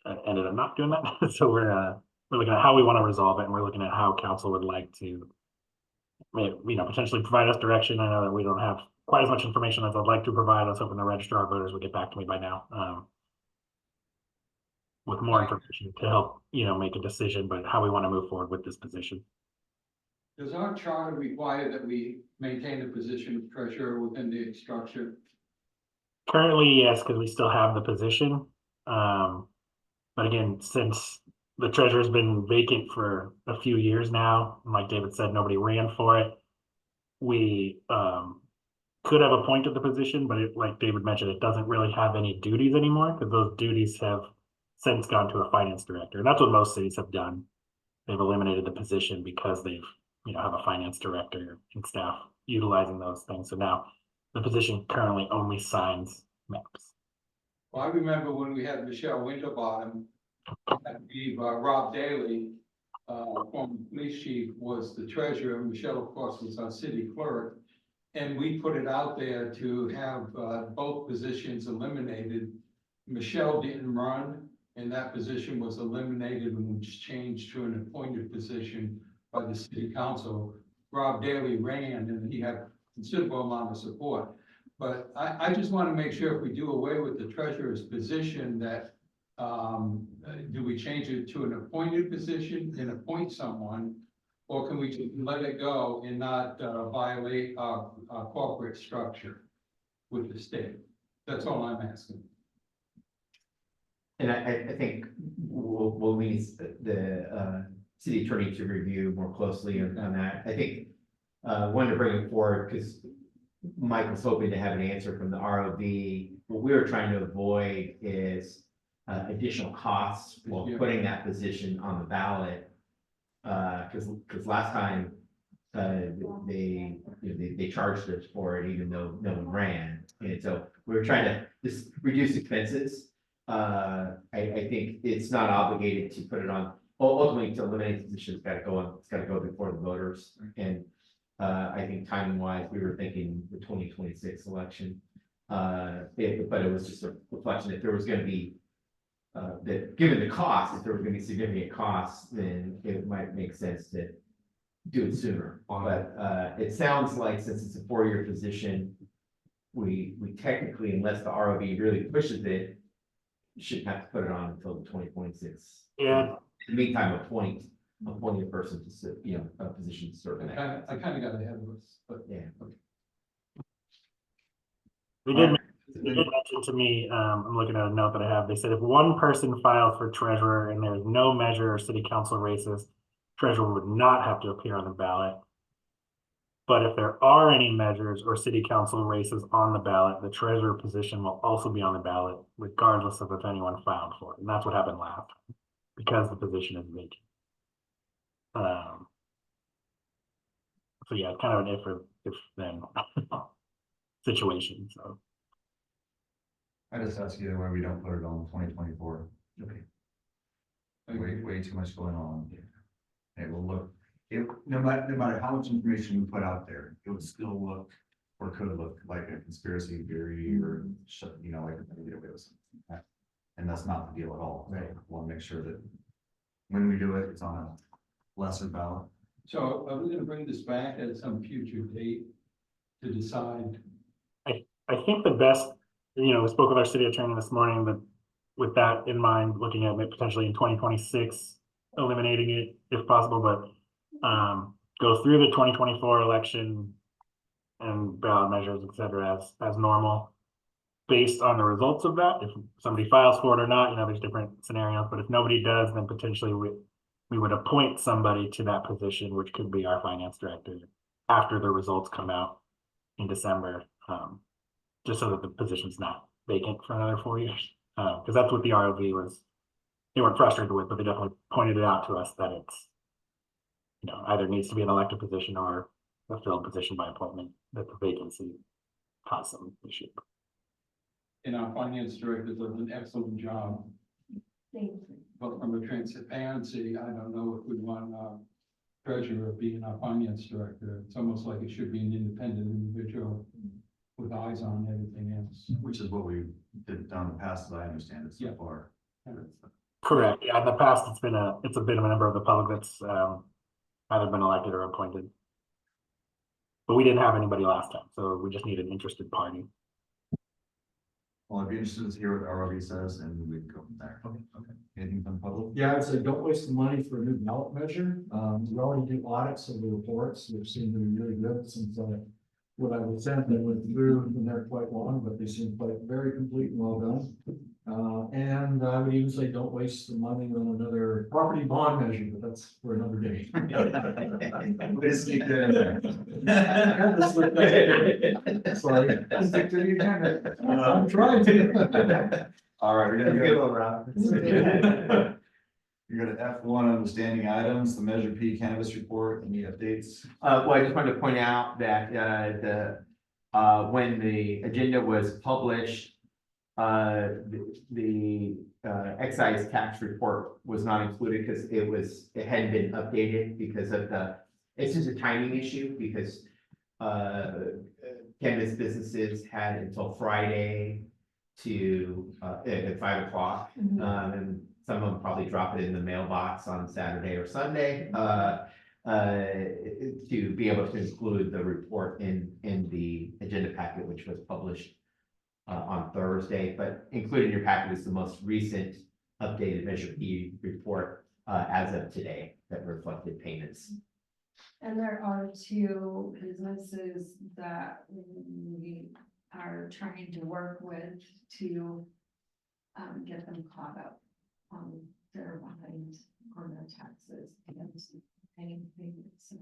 S6: I ended up not doing that. So we're looking at how we want to resolve it, and we're looking at how council would like to, potentially provide us direction. I know that we don't have quite as much information as I'd like to provide. I was hoping the registrar of voters would get back to me by now, with more information to help, make a decision, but how we want to move forward with this position.
S1: Does our charter require that we maintain the position of treasurer within the structure?
S6: Currently, yes, because we still have the position. But again, since the treasurer's been vacant for a few years now, and like David said, nobody ran for it. We could have appointed the position, but like David mentioned, it doesn't really have any duties anymore because those duties have since gone to a finance director. And that's what most cities have done. They've eliminated the position because they've, have a finance director and staff utilizing those things. So now the position currently only signs maps.
S1: Well, I remember when we had Michelle Winterbottom, I believe Rob Daly, former police chief, was the treasurer. Michelle, of course, was our city clerk. And we put it out there to have both positions eliminated. Michelle didn't run, and that position was eliminated and was changed to an appointed position by the city council. Rob Daly ran, and he had considerable amount of support. But I just want to make sure if we do away with the treasurer's position that, do we change it to an appointed position and appoint someone? Or can we just let it go and not violate our corporate structure with the state? That's all I'm asking.
S3: And I think we'll need the city attorney to review more closely on that. I think wanted to bring it forward because Mike was hoping to have an answer from the ROV. What we were trying to avoid is additional costs while putting that position on the ballot. Because last time they charged us for it even though no one ran, and so we were trying to just reduce expenses. I think it's not obligated to put it on. Ultimately, to eliminate the position, it's got to go on. It's got to go before the voters. And I think timing wise, we were thinking the 2026 election. But it was just a reflection if there was going to be that given the cost, if there was going to be significant costs, then it might make sense to do it sooner. But it sounds like since it's a 4-year position, we technically, unless the ROV really pushes it, shouldn't have to put it on until the 2026.
S6: Yeah.
S3: In the meantime, appoint a person to sit, a position to serve in that.
S1: I kind of got ahead of us, but
S3: Yeah.
S6: They did mention to me, I'm looking at a note that I have, they said if one person filed for treasurer and there's no measure or city council races, treasurer would not have to appear on the ballot. But if there are any measures or city council races on the ballot, the treasurer position will also be on the ballot, regardless of if anyone filed for it. And that's what happened last time, because the position is vacant. So yeah, kind of an if then situation, so.
S2: I just ask either way we don't put it on 2024.
S3: Okay.
S2: Way too much going on. It will look, no matter how much information we put out there, it would still look or could look like a conspiracy theory or like it was. And that's not the deal at all.
S3: Right.
S2: Want to make sure that when we do it, it's on a lesser ballot.
S1: So are we gonna bring this back at some future date to decide?
S6: I think the best, we spoke with our city attorney this morning, that with that in mind, looking at it potentially in 2026, eliminating it if possible, but go through the 2024 election and ballot measures, et cetera, as normal. Based on the results of that, if somebody files for it or not, there's different scenarios, but if nobody does, then potentially we would appoint somebody to that position, which could be our finance director, after the results come out in December, just so that the position's not vacant for another 4 years. Because that's what the ROV was, they weren't frustrated with, but they definitely pointed it out to us that it's, either needs to be an elected position or a filled position by appointment, that the vacancy caused some issue.
S1: And our finance director does an excellent job,
S4: Thank you.
S1: but from a transparency, I don't know if we want our treasurer being our finance director. It's almost like it should be an independent individual with eyes on everything else.
S2: Which is what we did down in the past, as I understand it so
S1: Yeah.
S2: far.
S6: Correct. Yeah, in the past, it's been a member of the public that's either been elected or appointed. But we didn't have anybody last time, so we just need an interested party.
S2: Well, I'd be interested to hear what the ROV says and we can go from there. Okay. Anything from the public?
S5: Yeah, I'd say don't waste the money for a new ballot measure. We already do audits of the reports, which seem to be really good since what I was sent, they went through and they're quite long, but they seem quite very complete and well done. And I would even say don't waste the money on another property bond measure, but that's for another day.
S2: Way to sneak that in there.
S5: Sorry. Stick to the agenda. I'm trying to.
S2: All right, we're gonna
S3: Good
S2: go.
S3: one, Rob.
S2: You're gonna F1 understanding items, the Measure P cannabis report, any updates?
S3: Well, I just wanted to point out that, when the agenda was published, the excise tax report was not included because it hadn't been updated because of it's just a timing issue because, cannabis businesses had until Friday to, at 5 o'clock. And some of them probably drop it in the mailbox on Saturday or Sunday, to be able to include the report in the agenda packet, which was published on Thursday, but included in your packet is the most recent updated Measure P report as of today that reflected payments.
S4: And there are 2 businesses that we are trying to work with to get them caught up on their behind on their taxes and paying payments. So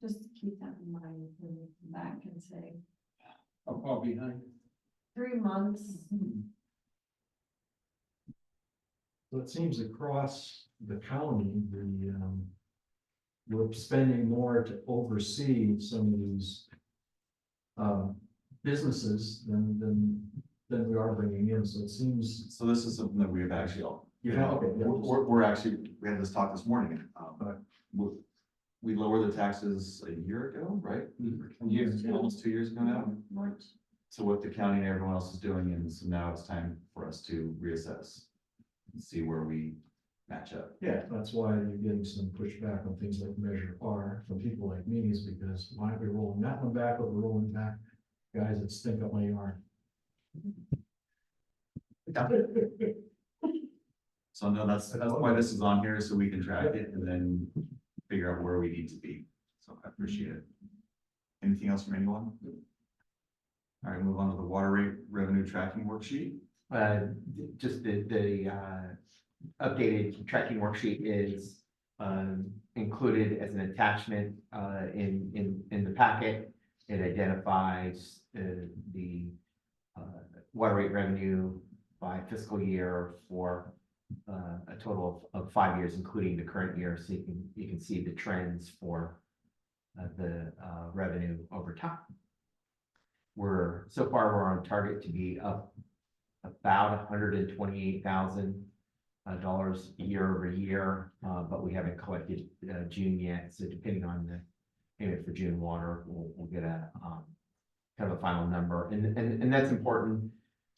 S4: just keep that in mind when we come back and say
S1: How far behind?
S4: 3 months.
S5: So it seems across the county, we're spending more to oversee some of these businesses than we are bringing in, so it seems.
S2: So this is something that we've actually all.
S5: Yeah, okay, yeah.
S2: We're actually, we had this talk this morning. We lowered the taxes a year ago, right? Almost 2 years ago now. So what the county and everyone else is doing, and so now it's time for us to reassess and see where we match up.
S5: Yeah, that's why you're getting some pushback on things like Measure R from people like me, is because why aren't we rolling that one back, but we're rolling back guys that stink up my yard.
S2: So no, that's why this is on here, so we can track it and then figure out where we need to be. So I appreciate it. Anything else from anyone? All right, move on to the water rate revenue tracking worksheet.
S3: Just the updated tracking worksheet is included as an attachment in the packet. It identifies the water rate revenue by fiscal year for a total of 5 years, including the current year, so you can see the trends for the revenue over time. So far we're on target to be up about $128,000 year over year, but we haven't collected June yet. So depending on the payment for June water, we'll get a kind of a final number, and that's important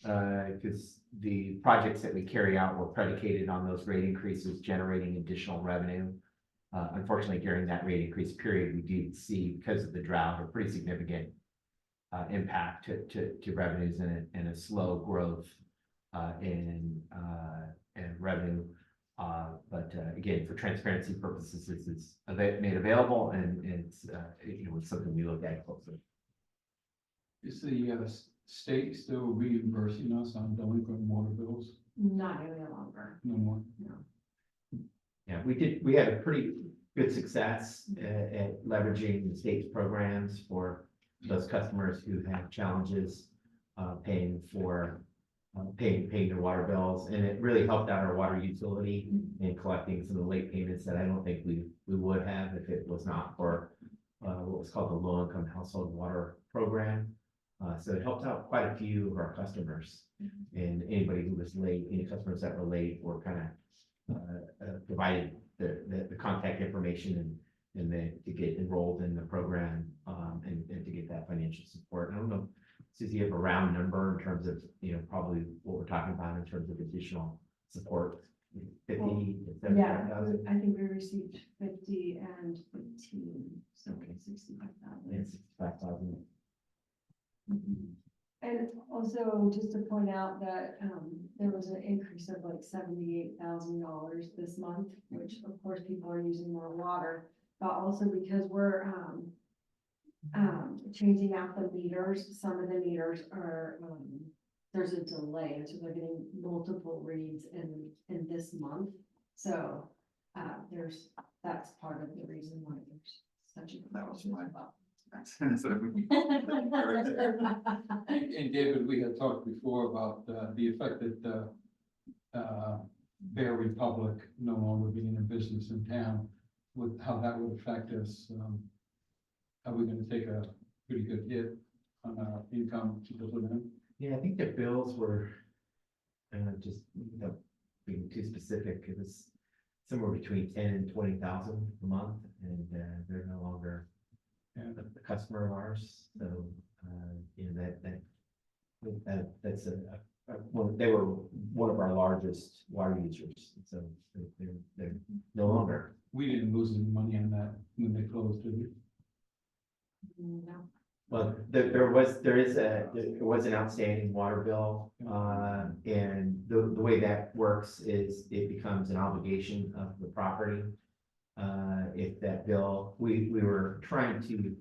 S3: because the projects that we carry out were predicated on those rate increases generating additional revenue. Unfortunately, during that rate increase period, we did see, because of the drought, a pretty significant impact to revenues and a slow growth in revenue. But again, for transparency purposes, this is made available, and it's it's something we look at closely.
S1: Is the state still reimbursing us on delinquent water bills?
S4: Not any longer,
S1: No more?
S4: no.
S3: Yeah, we had a pretty good success at leveraging the state's programs for those customers who have challenges paying their water bills, and it really helped out our water utility in collecting some of the late payments that I don't think we would have if it was not for what was called the Low Income Household Water Program. So it helped out quite a few of our customers, and anybody who was late, any customers that were late, were kind of provided the contact information and to get enrolled in the program, and to get that financial support. I don't know, Susie, you have a round number in terms of, probably what we're talking about in terms of additional support, 50,
S4: Yeah,
S3: 75,000?
S4: I think we received 50 and 15, so 65,000.
S3: And 65,000.
S4: And also, just to point out that, there was an increase of like $78,000 this month, which of course people are using more water, but also because we're, changing out the meters, some of the meters are, there's a delay, and so they're getting multiple reads in this month. So, that's part of the reason why there's such a.
S2: That was my-
S1: And David, we had talked before about the effect that Bear Republic no longer being in business in town, with how that would affect us. Are we gonna take a pretty good hit on our income because of them?
S3: Yeah, I think the bills were, just, without being too specific, it was somewhere between 10 and 20,000 a month, and they're no longer a customer of ours. So, that's they were one of our largest water users, so they're no longer.
S1: We didn't lose any money on that when they closed, did we?
S4: No.
S3: Well, there was an outstanding water bill, and the way that works is it becomes an obligation of the property. If that bill, we were trying to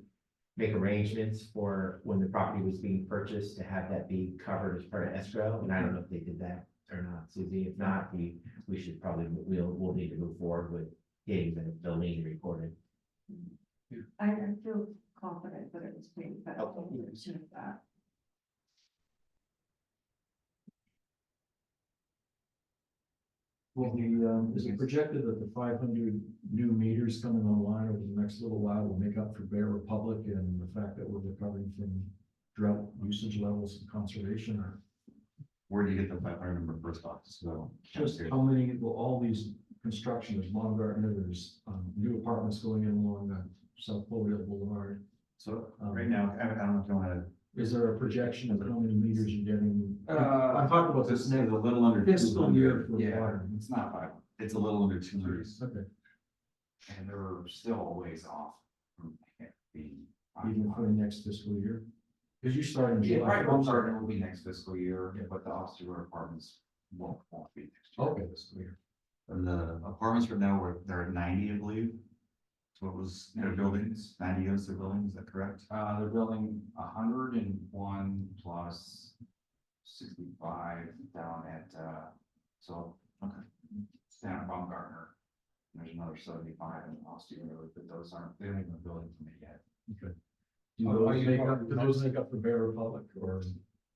S3: make arrangements for when the property was being purchased to have that be covered as part of escrow, and I don't know if they did that or not, Susie. If not, we should probably, we'll need to move forward with getting the lien recorded.
S4: I feel confident that it was paid, but I'll check that.
S5: Well, is it projected that the 500 new meters coming online over the next little while will make up for Bear Republic and the fact that we're recovering from drought usage levels and conservation? Or
S2: Where do you get the 500 number first off? So
S5: just how many will all these construction, there's Baumgartner, there's new apartments going in along South Cloverdale Boulevard.
S2: So right now, I don't know if you want to.
S5: Is there a projection of how many meters you're getting? I'm talking about this
S2: This is
S5: next
S2: a little under
S5: fiscal year for
S2: Yeah,
S5: water.
S2: it's not 5. It's a little under 200.
S5: Okay,
S2: And they're still a ways off from being.
S5: even for the next fiscal year? Because you start in
S2: Yeah,
S5: July.
S2: right, Baumgartner will be next fiscal year, but the officer apartments won't be next year.
S5: Okay.
S2: Fiscal year. And the apartments right now, they're at 90, I believe. So what was their buildings, 90 units they're building, is that correct?
S9: They're building 101 plus 65 down at,
S2: Okay.
S9: down at Baumgartner. There's another 75 in Austin Road, but those aren't, they haven't even building from it yet.
S5: Do those make up for Bear Republic or,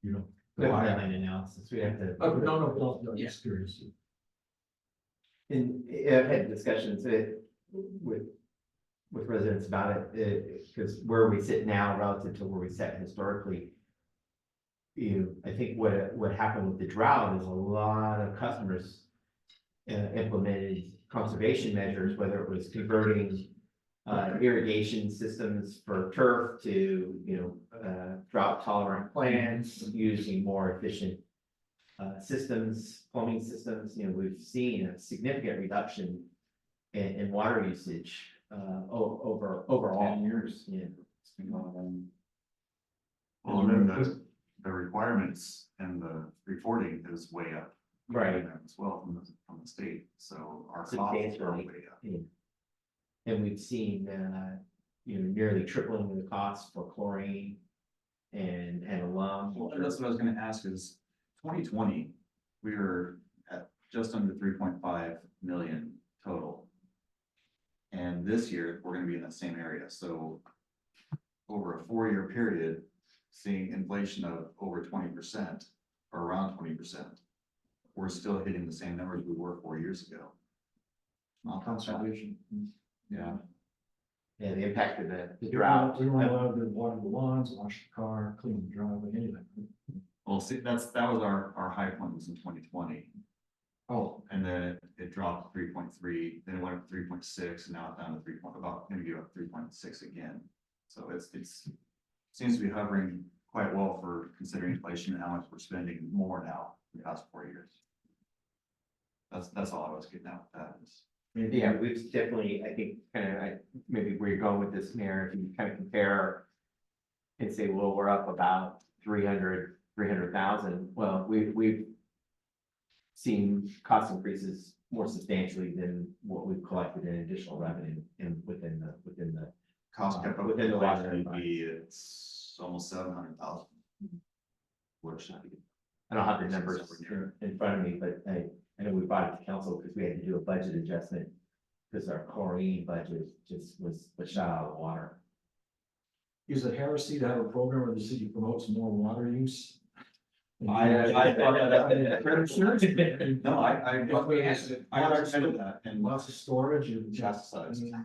S5: you know?
S3: We have a line analysis, we have to.
S5: Okay, no, I'm
S3: Yeah.
S5: just curious.
S3: And I've had discussions with residents about it, because where we sit now relative to where we sat historically. I think what happened with the drought is a lot of customers implemented conservation measures, whether it was converting irrigation systems for turf to, drought tolerant plants, using more efficient systems, plumbing systems. We've seen a significant reduction and water usage, overall.
S9: 10 years.
S3: Yeah.
S9: It's been going on.
S2: Well, and then the requirements and the reporting is way up.
S3: Right.
S2: As well from the state, so our costs are
S3: Substantially.
S2: way up.
S3: And we've seen, nearly tripling the cost for chlorine and alum.
S2: Well, that's what I was gonna ask is, 2020, we were at just under 3.5 million total. And this year, we're gonna be in that same area, so over a 4-year period, seeing inflation of over 20% or around 20%, we're still hitting the same numbers we were 4 years ago. Not that bad.
S5: Conservation.
S2: Yeah,
S3: Yeah, the impact of the
S5: We
S3: drought.
S5: weren't allowed to water the lawns, wash the car, clean the driveway, anything.
S2: well, see, that was our high point was in 2020.
S5: Oh,
S2: And then it dropped to 3.3, then it went up to 3.6, and now it's down to 3 point, about, maybe go up 3.6 again. So it's seems to be hovering quite well for considering inflation and how much we're spending more now in the past 4 years. That's all I was getting at with that is.
S3: Yeah, we've definitely, I think, maybe where you're going with this, Mayor, if you kind of compare and say, well, we're up about 300,000. Well, we've seen cost increases more substantially than what we've collected in additional revenue and within the.
S2: Cost kept up with
S3: Within the last
S2: inflation,
S3: 35.
S2: it's almost 700,000. Which
S3: I don't have the numbers in front of me, but I know we brought it to council because we had to do a budget adjustment because our chlorine budget just was shot out of the water.
S5: is it heresy to have a program where the city promotes more water use?
S2: I thought that.
S5: Credit
S2: No, I recommended that and
S5: Lots of storage and
S2: chastised.
S5: I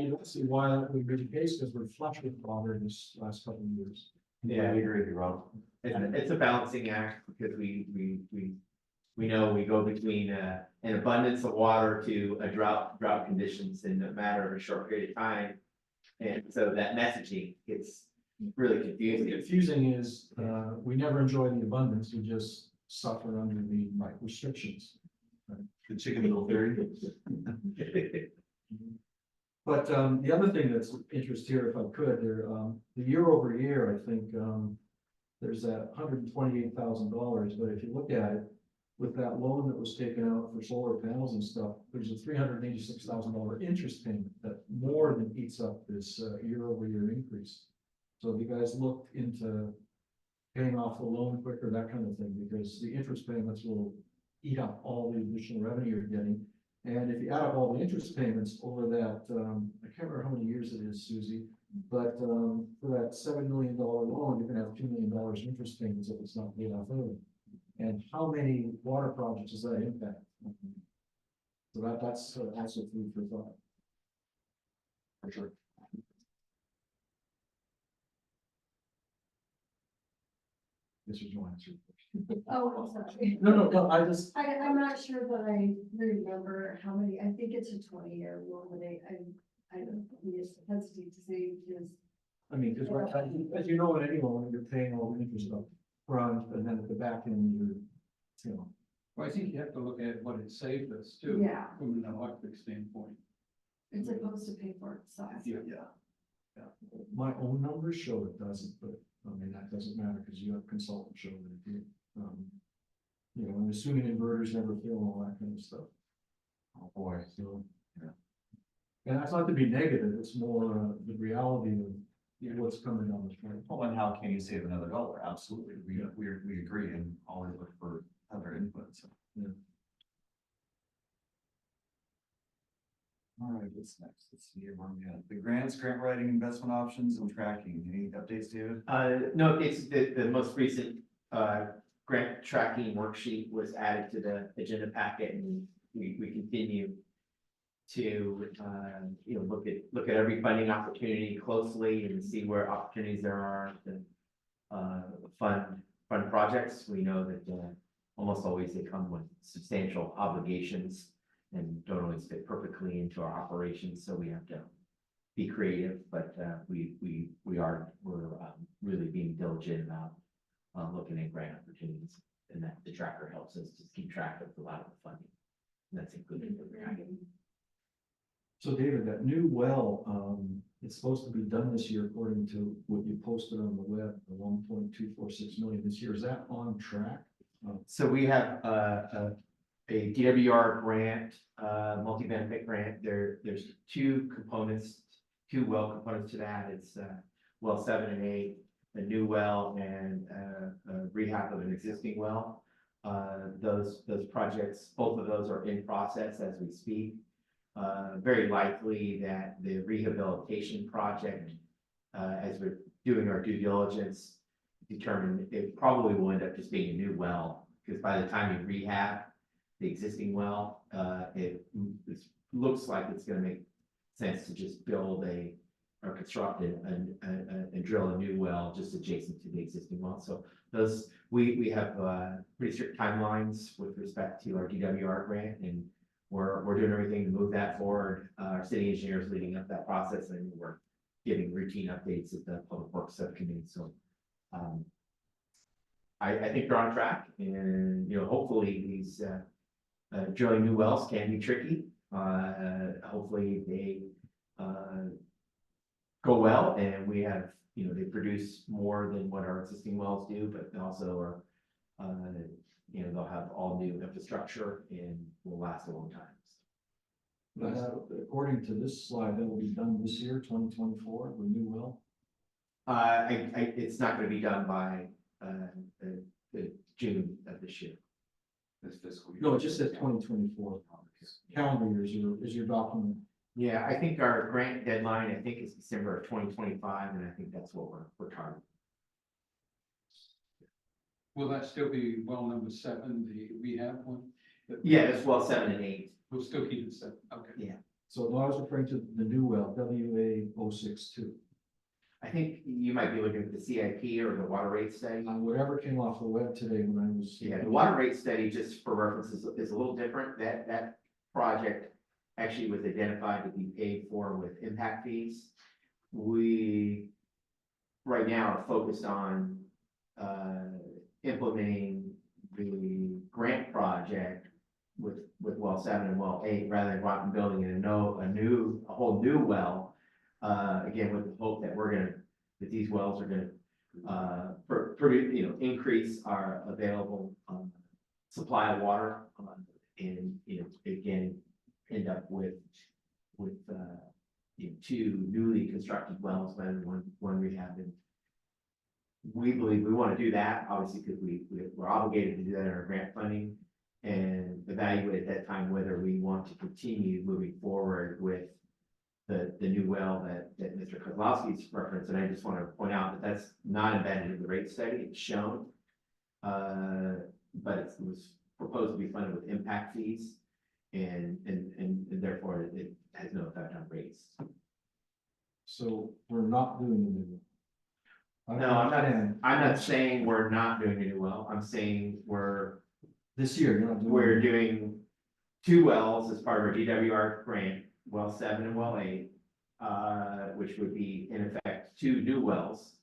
S5: don't see why that would be the case, because we're flush with water this last couple of years.
S3: Yeah.
S2: I agree with you, Rob.
S3: It's a balancing act because we know we go between an abundance of water to a drought conditions in a matter of a short period of time. And so that messaging gets really
S5: The
S3: confusing.
S5: confusing is, we never enjoy the abundance, we just suffer under the restrictions.
S2: The chicken little theory.
S5: But the other thing that's of interest here, if I could, there, the year over year, I think, there's that $128,000, but if you look at it, with that loan that was taken out for solar panels and stuff, there's a $386,000 interest payment that more than eats up this year over year increase. So have you guys looked into paying off the loan quicker, that kind of thing, because the interest payments will eat up all the additional revenue you're getting. And if you add up all the interest payments over that, I can't remember how many years it is, Susie, but for that $7 million loan, you're gonna have $2 million in interest payments if it's not paid off early. And how many water projects does that impact? So that's also food for thought. For sure. This is no answer.
S4: Oh, I'm sorry.
S5: No,
S4: I'm not sure that I remember how many, I think it's a 20-year loan, but I don't, just hesitate to say because.
S5: I mean, because as you know, in any loan, you're paying all the interest up front, and then at the back end, you're.
S1: Well, I think you have to look at what it saved us too.
S4: Yeah.
S1: From an electric standpoint.
S4: It's supposed to pay for itself.
S1: Yeah.
S5: My own numbers show it doesn't, but I mean, that doesn't matter because you have consultants show that it did. I'm assuming inverters never fail and all that kind of stuff.
S2: Oh, boy.
S5: So, yeah. And that's not to be negative, it's more the reality of what's coming down the track.
S2: Well, and how can you save another dollar? Absolutely. We agree and always look for other input, so.
S5: Yeah.
S2: All right, what's next? Let's see here. Where we at? The grants, grant writing, investment options and tracking. Any updates, David?
S3: No, it's the most recent grant tracking worksheet was added to the agenda packet, and we continue to look at every funding opportunity closely and see where opportunities there are to fund projects. We know that almost always they come with substantial obligations and don't always fit perfectly into our operations, so we have to be creative, but we're really being diligent about looking at grant opportunities, and that the tracker helps us to keep track of a lot of the funding. That's included in the packet.
S5: So David, that new well, it's supposed to be done this year according to what you posted on the web, the 1.246 million this year. Is that on track?
S3: So we have a DWR grant, multi-benefit grant. There's two components, two well components to that. It's well 7 and 8, a new well and a rehab of an existing well. Those projects, both of those are in process as we speak. Very likely that the rehabilitation project, as we're doing our due diligence, determine it probably will end up just being a new well, because by the time you rehab the existing well, it looks like it's gonna make sense to just build or construct and drill a new well just adjacent to the existing well. So those, we have pretty strict timelines with respect to our DWR grant, and we're doing everything to move that forward. Our city engineers leading up that process, and we're giving routine updates at the Public Works Subcommittee. So I think they're on track, and hopefully these drilling new wells can be tricky. Hopefully they go well, and we have they produce more than what our existing wells do, but also are they'll have all new infrastructure and will last a long time.
S5: According to this slide, that will be done this year, 2024, the new well.
S3: It's not going to be done by the June of this year.
S9: This fiscal year.
S5: No, it just says 2024. Calendar year is your document.
S3: Yeah, I think our grant deadline, is December of 2025, and I think that's what we're targeting.
S1: Will that still be well number 7, the rehab one?
S3: Yeah, it's well 7 and 8.
S1: We'll still keep it 7, okay.
S3: Yeah.
S5: So I was referring to the new well, WA 062.
S3: I think you might be looking at the CIP or the water rate study.
S5: Whatever came off the web today when I was.
S3: Yeah, the water rate study, just for reference, is a little different. That project actually was identified to be paid for with impact fees. We right now are focused on implementing the grant project with well 7 and well 8, rather than go out and building a whole new well. Again, with the hope that that these wells are gonna increase our available supply of water, and again end up with 2 newly constructed wells rather than one rehab. And we believe we want to do that, obviously, because we're obligated to do that in our grant funding, and evaluate at that time whether we want to continue moving forward with the new well that Mr. Kozlowski's referenced. And I just want to point out that that's not embedded in the rate study. It's shown, but it was proposed to be funded with impact fees, and therefore it has no effect on rates.
S5: So we're not doing the new well.
S3: No, I'm not saying we're not doing a new well. I'm saying
S5: This year, you're not doing.
S3: we're doing 2 wells as part of our DWR grant, well 7 and well 8, which would be in effect 2 new wells.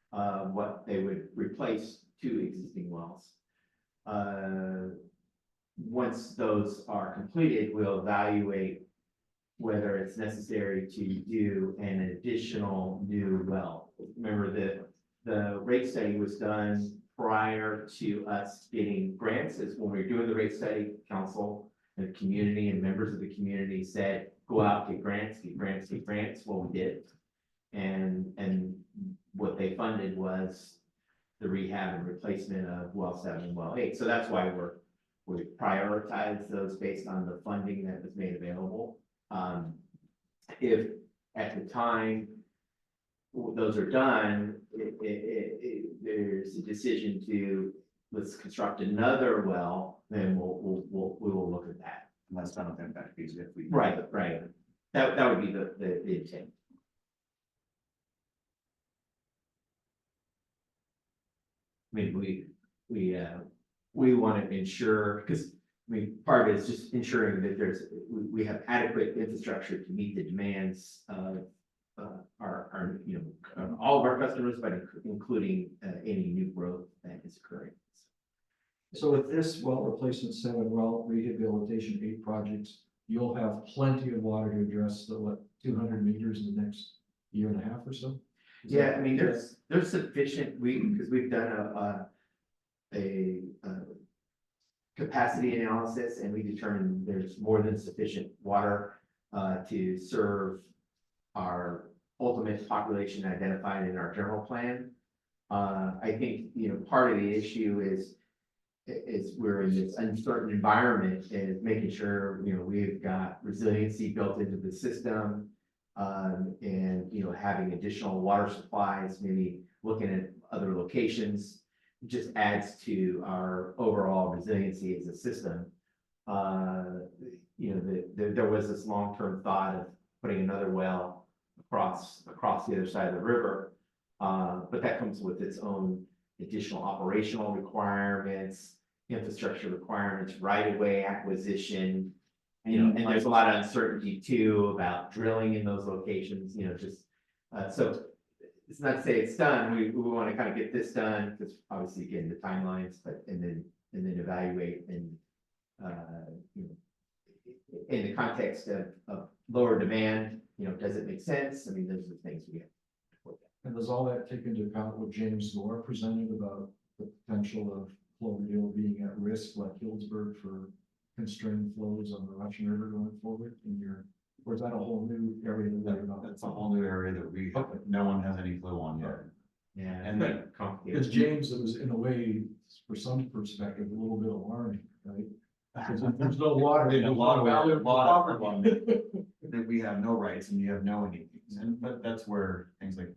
S3: What they would replace 2 existing wells. Once those are completed, we'll evaluate whether it's necessary to do an additional new well. Remember that the rate study was done prior to us getting grants. Is when we were doing the rate study, council, the community and members of the community said, go out, get grants, get grants, get grants. Well, we did. And what they funded was the rehab and replacement of well 7 and well 8. So that's why we prioritize those based on the funding that was made available. If at the time those are done, there's a decision to let's construct another well, then we will look at that.
S2: And that's done with impact fees if we.
S3: Right. That would be the intent. I mean, we want to ensure, because part of it is just ensuring that we have adequate infrastructure to meet the demands of our all of our customers, but including any new growth that is occurring.
S5: So with this well replacement 7, well rehabilitation 8 projects, you'll have plenty of water to address the, what, 200 meters in the next year and a half or so? Is
S3: Yeah,
S5: that-
S3: I mean, there's sufficient, because we've done a capacity analysis, and we determined there's more than sufficient water to serve our ultimate population identified in our general plan. I think, part of the issue is we're in this uncertain environment, is making sure, we've got resiliency built into the system. And, having additional water supplies, maybe looking at other locations, just adds to our overall resiliency as a system. There was this long-term thought of putting another well across the other side of the river. But that comes with its own additional operational requirements, infrastructure requirements, right-of-way acquisition. And there's a lot of uncertainty too about drilling in those locations, so it's not to say it's done. We want to kind of get this done, because obviously again, the timelines, and then evaluate and, in the context of lower demand, does it make sense? I mean, those are the things we have.
S5: And does all that take into account what James Moore presented about the potential of Cloverdale being at risk, like Hillsburg, for constrained flows on the Russian River going forward or is that a whole new area to worry about?
S2: That's a whole new area that no one has any clue on yet.
S3: Yeah.
S2: And then
S5: Because James, it was in a way, for some perspective, a little bit alarming, right? Because if there's no water.
S2: In a lot of
S5: value
S2: ways,
S5: of property.
S2: that we have no rights and you have no anything. But that's where things like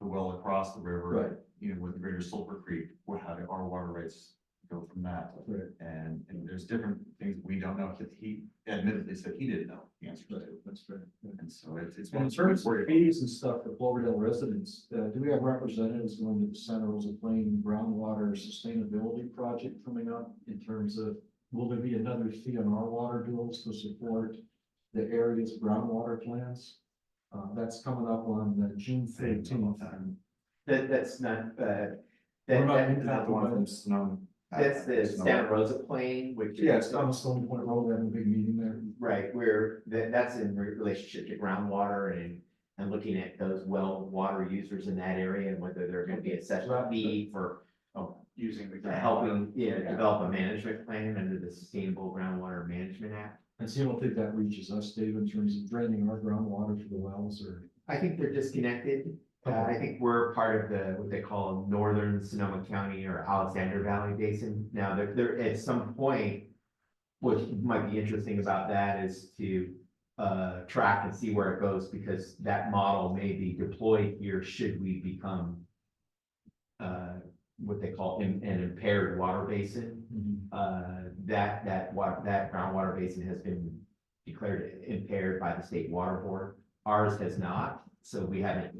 S2: the well across the river,
S5: Right.
S2: With Greater Sulphur Creek, how do our water rights go from that?
S5: Right.
S2: And there's different things we don't know, that he admittedly said he didn't know the answer to.
S5: That's fair.
S2: And so it's.
S5: And in terms of fees and stuff for Cloverdale residents, do we have representatives going to the Santa Rosa Plain groundwater sustainability project coming up in terms of, will there be another fee on our water bills to support the area's groundwater plans? That's coming up on June 13th.
S3: That's not,
S5: We're not
S3: that-
S5: impacted by this.
S3: that's the Santa Rosa Plain, which is.
S5: Yeah, it's on Stony Point Road, having a big meeting there.
S3: Right, where that's in relationship to groundwater and looking at those well water users in that area, and whether they're gonna be assessed a fee for
S9: Using the.
S3: helping, develop a management plan under the Sustainable Groundwater Management Act.
S5: And so you don't think that reaches us, Dave, in terms of draining our groundwater for the wells, or?
S3: I think they're disconnected. I think we're part of what they call Northern Sonoma County or Alexander Valley Basin. Now, they're at some point, what might be interesting about that is to track and see where it goes, because that model may be deployed here should we become what they call an impaired water basin. That groundwater basin has been declared impaired by the State Water Board. Ours has not, so we haven't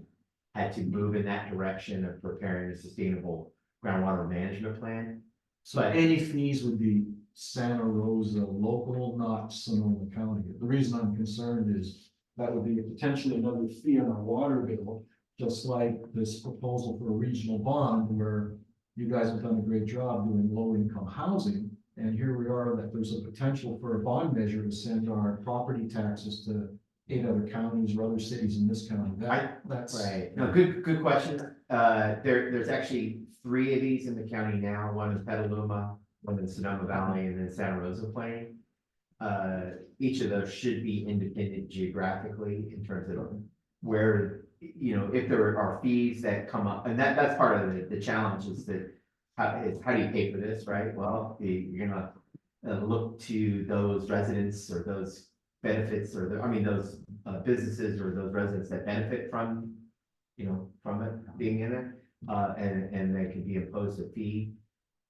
S3: had to move in that direction of preparing a sustainable groundwater management plan.
S5: So any fees would be Santa Rosa local, not Sonoma County. The reason I'm concerned is that would be potentially another fee on our water bill, just like this proposal for a regional bond, where you guys have done a great job doing low income housing. And here we are, that there's a potential for a bond measure to send our property taxes to 8 other counties or other cities in this county. That's
S3: Right, no, good question. There's actually 3 of these in the county now. One in Petaluma, one in Sonoma Valley, and then Santa Rosa Plain. Each of those should be independent geographically in terms of where, if there are fees that come up, and that's part of the challenge is that how do you pay for this, right? Well, you're gonna look to those residents or those benefits or those businesses or those residents that benefit from, from it being in it, and they can be imposed a fee.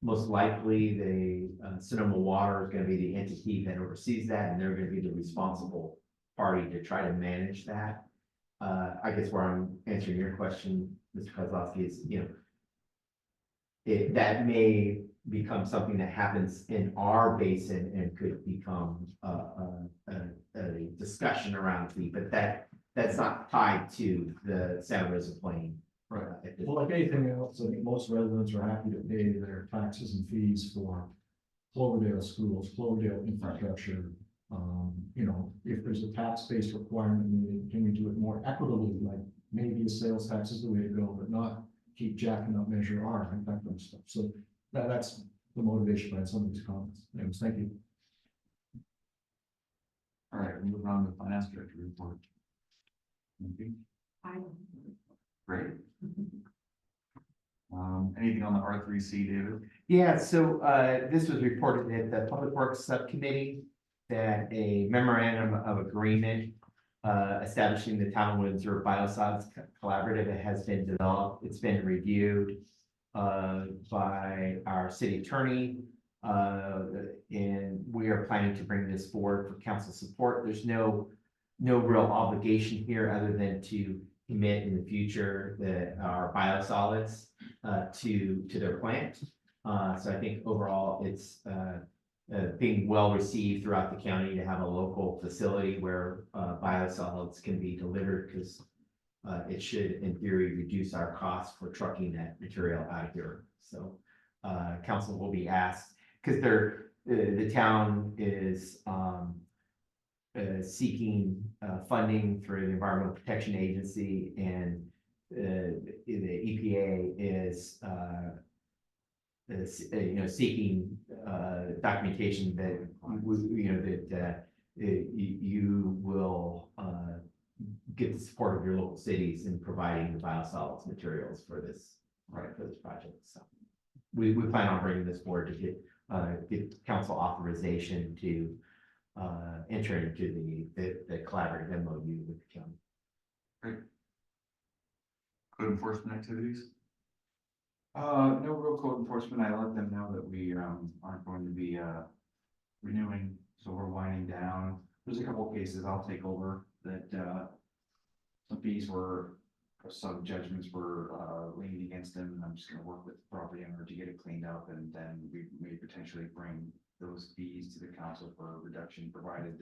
S3: Most likely, the Sonoma Water is going to be the entity that oversees that, and they're going to be the responsible party to try to manage that. I guess where I'm answering your question, Mr. Kozlowski, is that may become something that happens in our basin and could become a discussion around fee, but that's not tied to the Santa Rosa Plain.
S5: right. Well, like anything else, I think most residents are happy to pay their taxes and fees for Cloverdale schools, Cloverdale infrastructure. You know, if there's a tax-based requirement, can we do it more equitably, like maybe a sales tax is the way to go, but not keep jacking up Measure R and that kind of stuff. So that's the motivation behind some of these comments. Anyways, thank you.
S2: All right, we're moving on to the finance director report. Thank you. Great. Anything on the R3C, David?
S3: Yeah, so this was reported at the Public Works Subcommittee that a memorandum of agreement establishing the Town of Windsor Biosolids Collaborative has been developed. It's been reviewed by our city attorney. And we are planning to bring this forward for council support. There's no real obligation here other than to commit in the future that our biosolids to their plant. So I think overall it's being well received throughout the county to have a local facility where biosolids can be delivered, because it should in theory reduce our cost for trucking that material out of here. So council will be asked, because the town is seeking funding through the Environmental Protection Agency, and the EPA is seeking documentation that you will get the support of your local cities in providing the biosolids materials for this project. So we plan on bringing this forward to get council authorization to enter into the collaborative MOU with the county.
S2: Great. Code enforcement activities?
S9: No real code enforcement. I let them know that we aren't going to be renewing, so we're winding down. There's a couple of cases I'll take over that some fees were, some judgments were leaned against them, and I'm just gonna work with the property owner to get it cleaned up, and then we may potentially bring those fees to the council for a reduction, provided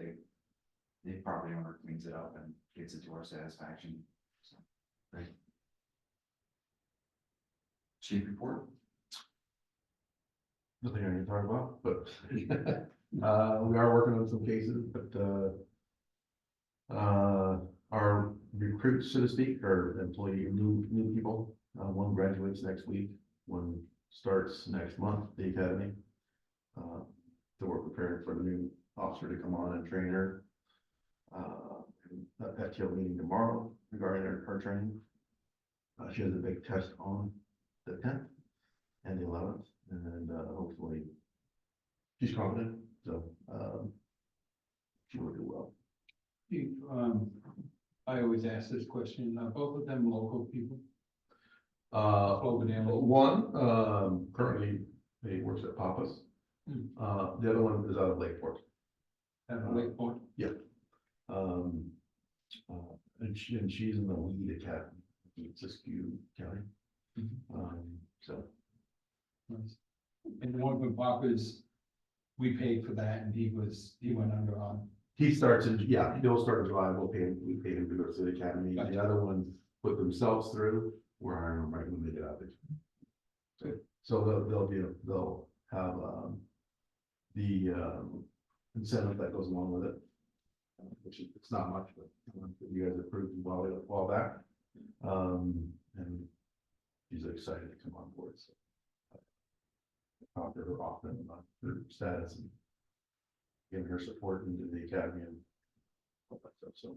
S9: the property owner cleans it up and gets it to our satisfaction. So,
S2: Great. Chief report?
S7: Nothing I can talk about, but we are working on some cases, but our recruits, so to speak, are employee new people. One graduates next week, one starts next month, at the academy. So we're preparing for the new officer to come on and train her. That PTO meeting tomorrow regarding her training. She has a big test on the 10th and the 11th, and hopefully she's confident, so she will do well.
S1: Chief, I always ask this question, both of them local people? Cloverdale.
S7: One currently he works at Papa's.
S1: Hmm.
S7: The other one is out of Lakeport.
S1: Lakeport?
S7: And she's in the lead academy, it's Siskiyou County. So
S1: Nice. And the one with Parker's, we paid for that and he went under on.
S7: he starts in, he'll start in July, we paid him to go to the academy.
S1: Gotcha.
S7: The other one put themselves through, we're hiring them right when they get out there. So they'll have the incentive that goes along with it, which is, it's not much, but you guys approved a while back. And she's excited to come on board, so I talk to her often about her status and giving her support into the academy and all that stuff, so.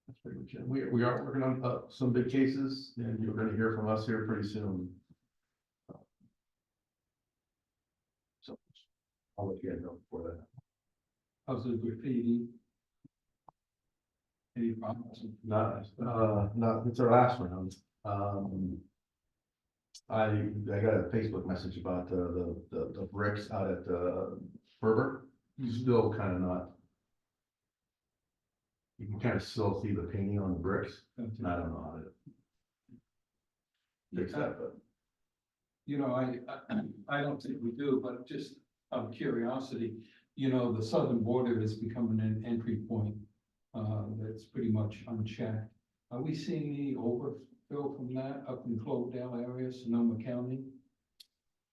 S7: That's pretty much it. We are working on some big cases, and you're gonna hear from us here pretty soon. So I'll let you guys know before that.
S1: How's the graffiti? Any problems?
S7: Not, it's our last round. I got a Facebook message about the bricks out at Ferber. Still kind of not. You can kind of still see the painting on the bricks, and I don't know how to fix that, but.
S1: You know, I don't think we do, but just out of curiosity, you know, the southern border is becoming an entry point. That's pretty much unchecked. Are we seeing any overfill from that up in Cloverdale area, Sonoma County?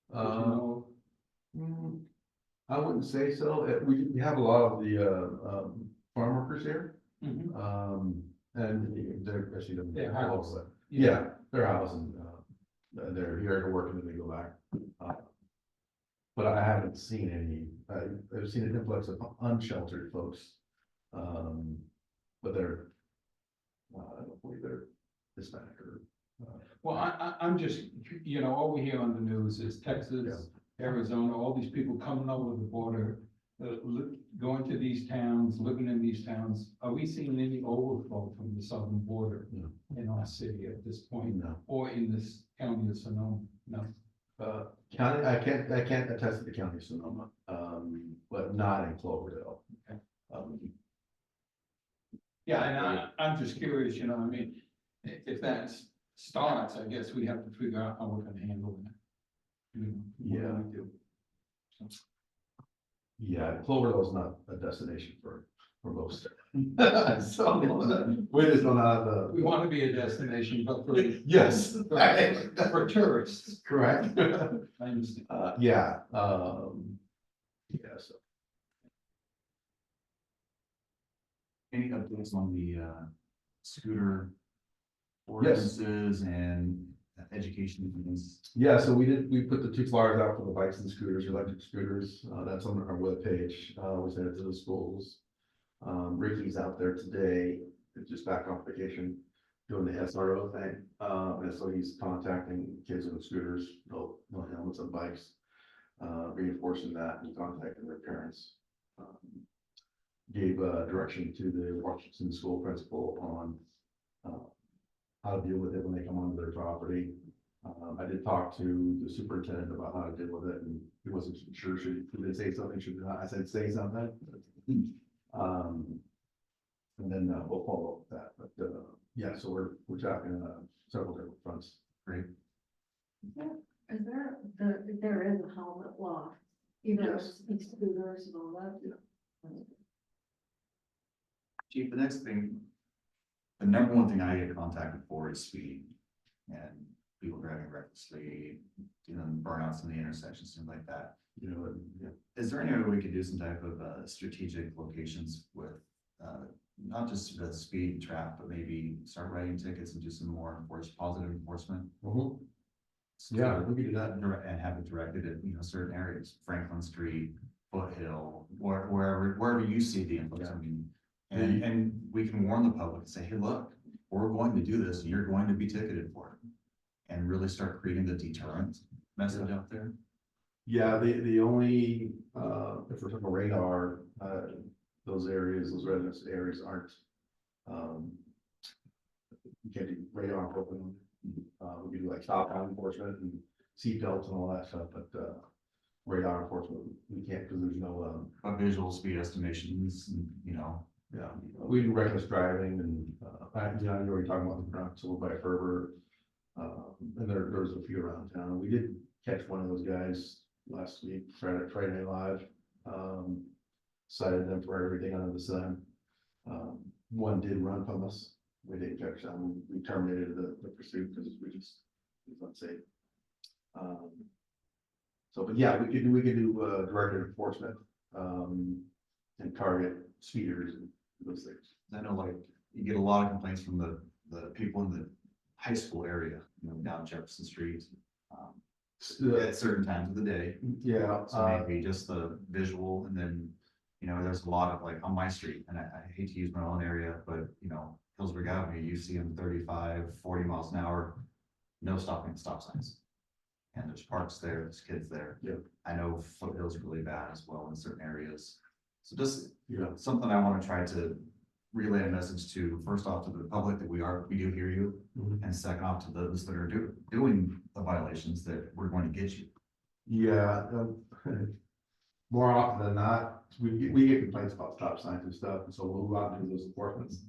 S1: Would you know?
S7: I wouldn't say so. We have a lot of the, farm workers here.
S1: Mhm.
S7: And they're actually.
S1: They're housed.
S7: Yeah, they're housed and, they're here to work and then they go back. But I haven't seen any, I've seen an influx of unsheltered folks. But they're, I don't believe they're Hispanic or.
S1: Well, I'm just, all we hear on the news is Texas, Arizona, all these people coming over the border, going to these towns, living in these towns. Are we seeing any overflow from the southern border
S7: No.
S1: in our city at this point,
S7: No.
S1: or in this county of Sonoma? No.
S7: County, I can't attest to the county of Sonoma, but not in Cloverdale.
S1: Okay.
S7: Um,
S1: Yeah, and I'm just curious, I mean, if that starts, I guess we have to figure out how we're gonna handle that. What do we do?
S7: Yeah, Cloverdale is not a destination for most. So, we just don't have the.
S1: We want to be a destination, but for,
S7: Yes.
S1: for tourists.
S7: Correct.
S1: I understand.
S7: Yeah, so.
S2: Any updates on the scooter ordinances and education things?
S7: Yeah, so we put the 2 flyers out for the bikes and scooters, electric scooters, that's on our webpage, we sent it to the schools. Ricky's out there today, just back off vacation, doing the SRO thing, and so he's contacting kids on scooters, no helmets on bikes. Reinforcing that and contacting their parents. Gave direction to the Washington school principal on how to deal with it when they come onto their property. I did talk to the superintendent about how to deal with it, and he wasn't sure, should he say something, should not, I said, say something. And then we'll follow up with that, but yeah, so we're talking several different fronts.
S2: Great.
S4: There is a helmet law, even
S7: Yes.
S4: scooters and all that.
S2: Chief, the next thing, the number one thing I get contacted for is speed and people driving recklessly, burnouts in the intersections, things like that. Is there any way we could do some type of strategic locations with not just the speed trap, but maybe start writing tickets and do some more positive enforcement?
S7: Yeah, we could do that.
S2: And have it directed at, certain areas, Franklin Street, Foothill, wherever you see the influx. I mean, and we can warn the public and say, hey, look, we're going to do this, and you're going to be ticketed for it. And really start creating the deterrent message out there.
S7: Yeah, the only, if we're talking radar, those areas, those residence areas aren't, you can't do radar open. We can do like stopbound enforcement and seatbelts and all that stuff, but, radar enforcement, we can't, because there's no,
S2: Visual speed estimations,
S7: yeah, we do reckless driving and, you already talking about the front, so by Ferber. And there's a few around town. We did catch one of those guys last week, Friday Night Live. Cited them for everything under the sun. One did run from us. We didn't catch them. We terminated the pursuit because it was unsafe. But yeah, we could do directed enforcement, and target speeders and those things.
S2: I know you get a lot of complaints from the people in the high school area, down Jefferson Street. At certain times of the day.
S7: Yeah.
S2: So maybe just the visual, and then, there's a lot of on my street, and I hate to use my own area, but Hillsburg Avenue, you see them 35, 40 miles an hour, no stopping at stop signs. And there's parks there, there's kids there.
S7: Yeah.
S2: I know Foothill's really bad as well in certain areas. So just, something I want to try to relay a message to, first off, to the public that we do hear you.
S7: Mhm.
S2: And second off to those that are doing the violations, that we're going to get you.
S7: Yeah, more often than not, we get complaints about stop signs and stuff, and so we'll go out and do those enforcements.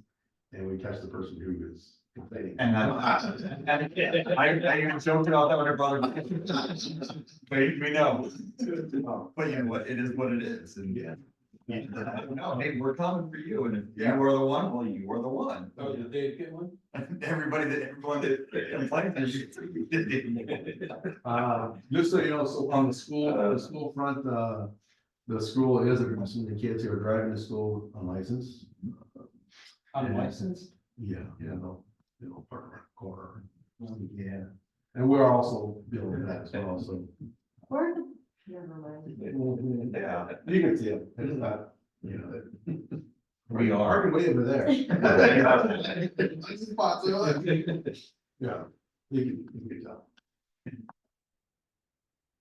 S7: And we catch the person who is complaining.
S2: And I even joked about that with our brother. But we know. But what, it is what it is, and No, maybe we're coming for you, and if you were the one, well, you were the one.
S1: Oh, did Dave get one?
S2: Everyone that complained.
S7: Just so you know, so on the school front, the school is addressing the kids who are driving to school unlicensed.
S1: Unlicensed?
S7: Yeah, park around the corner. Yeah, and we're also building that as well, so.
S4: Or, never mind.
S2: Yeah.
S7: You can see it, it's not,
S2: We are.
S7: Parking way over there. Spots are there. Yeah, you can tell.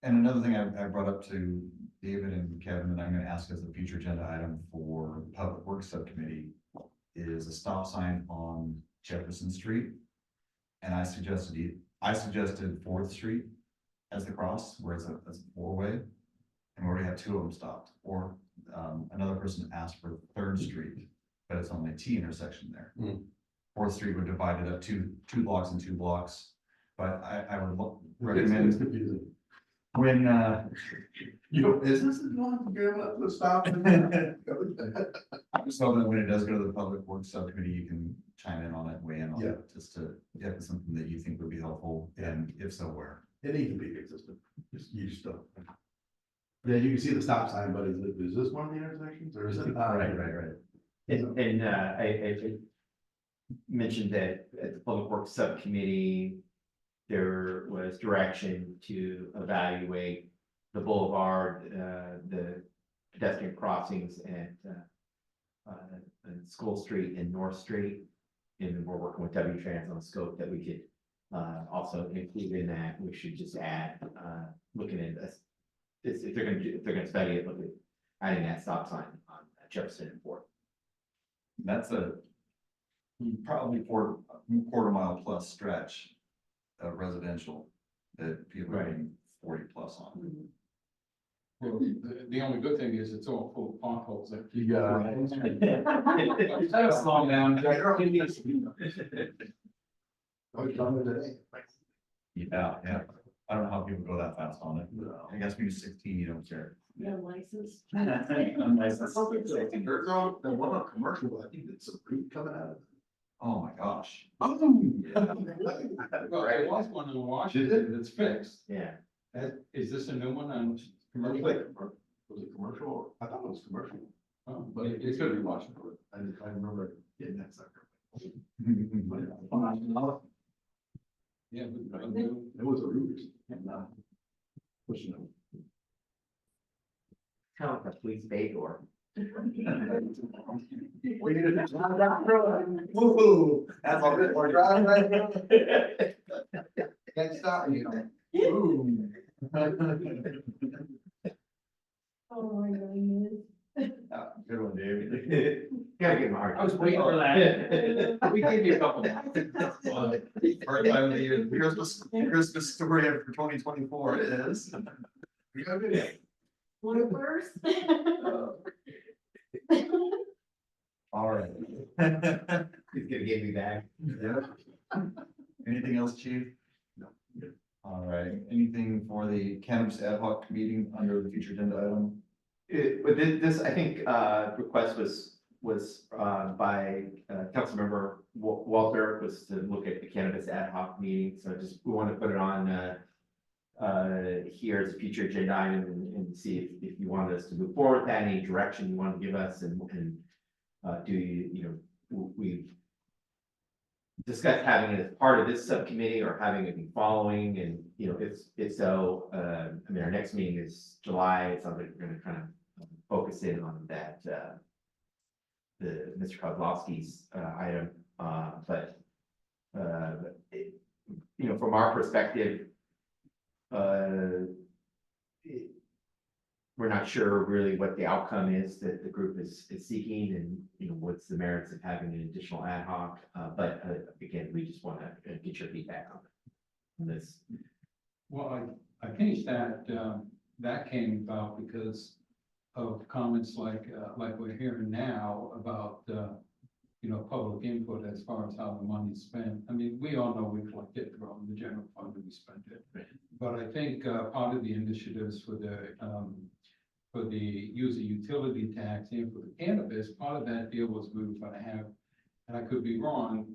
S2: And another thing I brought up to David and Kevin, and I'm gonna ask as a future agenda item for the Public Works Subcommittee, is a stop sign on Jefferson Street. And I suggested Fourth Street as the cross, where it's a four-way. And we already have two of them stopped, or another person asked for Third Street, but it's only a T intersection there.
S7: Hmm.
S2: Fourth Street would divide it up two blocks and 2 blocks, but I would
S7: It's
S2: recommend
S7: confusing.
S2: when,
S7: Is this the one to give up the stop?
S2: so that when it does go to the Public Works Subcommittee, you can chime in on it, weigh in on
S7: Yeah.
S2: it, just to, if it's something that you think would be helpful, and if so, where.
S7: It needs to be consistent, you just don't. Yeah, you can see the stop sign, but is this one of the intersections, or is it not?
S2: Right.
S3: And I mentioned that at the Public Works Subcommittee, there was direction to evaluate the boulevard, the pedestrian crossings at School Street and North Street. And we're working with W-Trans on a scope that we could also include in that. We should just add, looking at this, if they're gonna study it, look at adding that stop sign on Jefferson and Fourth.
S2: That's a probably quarter mile plus stretch of residential that people are getting 40 plus on.
S1: Well, the only good thing is it's all full of potholes.
S7: You got.
S1: Slow down.
S2: Yeah. I don't know how people go that fast on it. I guess when you're 16, you don't care.
S4: Yeah, license.
S7: There's no, the one on commercial, I think it's a root coming out of it.
S2: Oh, my gosh.
S1: Well, there was one in Washington that's fixed.
S3: Yeah.
S1: Is this a new one on commercial?
S7: Was it commercial? I thought it was commercial,
S1: Oh,
S7: but it could be Washington. I remember getting that sucker.
S1: Yeah.
S7: It was a root. Pushing it.
S3: Kind of like a police bay door.
S7: We need to drive down the road. Woo-hoo. That's all good. We're driving right now. Can't stop you. Ooh.
S4: Oh my goodness.
S2: Good one, David.
S3: Gotta get my heart.
S1: I was waiting for that. We gave you a couple.
S2: First time of the year, Christmas story for 2024 is.
S4: One first.
S2: All right.
S3: He's gonna give me back.
S2: Yeah. Anything else, chief? No. All right, anything for the cannabis ad hoc meeting under the future agenda item?
S3: But this, I think, request was by Councilmember Walter, was to look at the cannabis ad hoc meeting, so just, we want to put it on here as a future agenda item and see if you want us to move forward, with that, any direction you want to give us, and do we've discussed having it as part of this subcommittee or having it be following, and if so, I mean, our next meeting is July. It sounds like we're going to kind of focus in on that the Mr. Kozlowski's item, but from our perspective, we're not sure really what the outcome is that the group is seeking, and what's the merits of having an additional ad hoc. But again, we just want to get your feedback on this.
S1: Well, I think that that came about because of comments like we're hearing now about, public input as far as how the money's spent. I mean, we all know we collect it from the general fund and we spend it. But I think part of the initiatives for for the user utility tax and for the cannabis, part of that deal was we were gonna have, and I could be wrong,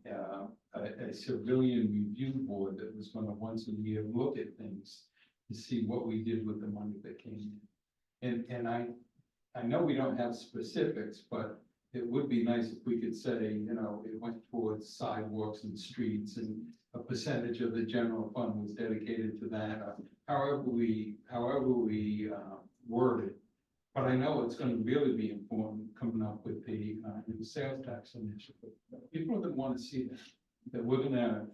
S1: a civilian review board that was gonna once a year look at things to see what we did with the money that came in. And I know we don't have specifics, but it would be nice if we could say, you know, it went towards sidewalks and streets and a percentage of the general fund was dedicated to that, however we word it. But I know it's gonna really be important coming up with the sales tax initiative. People are gonna wanna see that we're gonna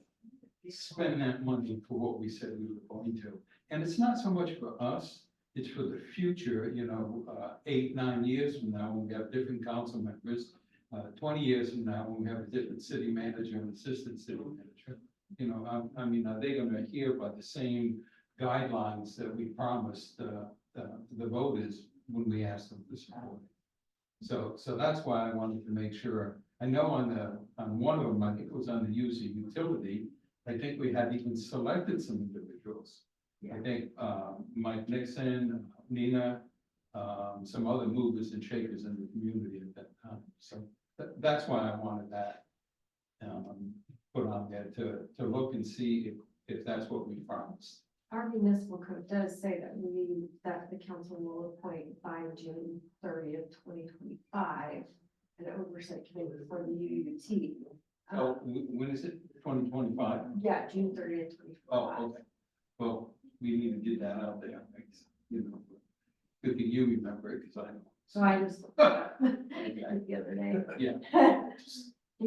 S1: spend that money for what we said we were going to. And it's not so much for us, it's for the future, you know, 8, 9 years from now, when we have different council members. 20 years from now, when we have a different city manager and assistant city manager. You know, I mean, are they gonna adhere by the same guidelines that we promised the voters when we asked them to support it? So that's why I wanted to make sure. I know on one of them, I think it was on the user utility, I think we had even selected some individuals. I think Mike Nixon, Nina, some other movers and shakers in the community at that time. So that's why I wanted that put on there to look and see if that's what we promised.
S4: Our municipal code does say that the council will appoint by June 30th, 2025, an oversight committee for the UUT.
S1: Oh, when is it? 2025?
S4: Yeah, June 30th, 2025.
S1: Oh, okay. Well, we need to get that out there, you know. Good thing you remember it, because I know.
S4: So I just looked it up the other day.
S1: Yeah.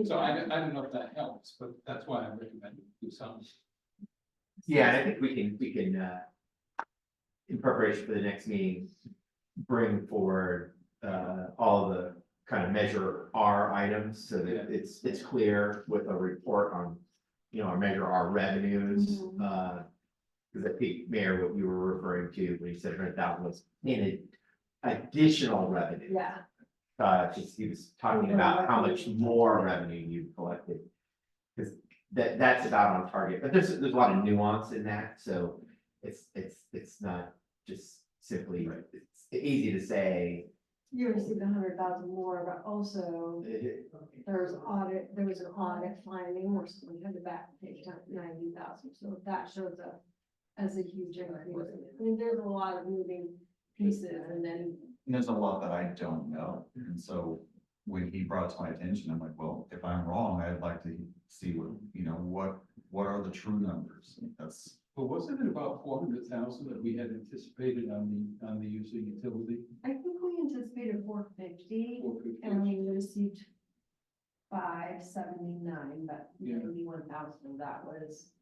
S1: So I don't know if that helps, but that's why I recommend we do something.
S3: Yeah, and I think we can, in preparation for the next meeting, bring forward, all the kind of measure R items so that it's clear with a report on, you know, our measure R revenues. Because I think, Mayor, what you were referring to when you said that was in additional revenue.
S4: Yeah,
S3: Just he was talking about how much more revenue you've collected. Because that's about on target, but there's a lot of nuance in that, so it's not just simply, it's easy to say.
S4: you received 100,000 more, but also there was an audit finding where someone had to back pay 90,000, so that shows up as a huge increase. I mean, there's a lot of moving pieces, and then
S2: And there's a lot that I don't know, and so when he brought it to my attention, I'm like, well, if I'm wrong, I'd like to see what, you know, what are the true numbers? That's.
S1: But wasn't it about 400,000 that we had anticipated on the user utility?
S4: I think we anticipated 450,
S1: 450?
S4: and we received 579, but
S1: Yeah.
S4: 91,000 of that was.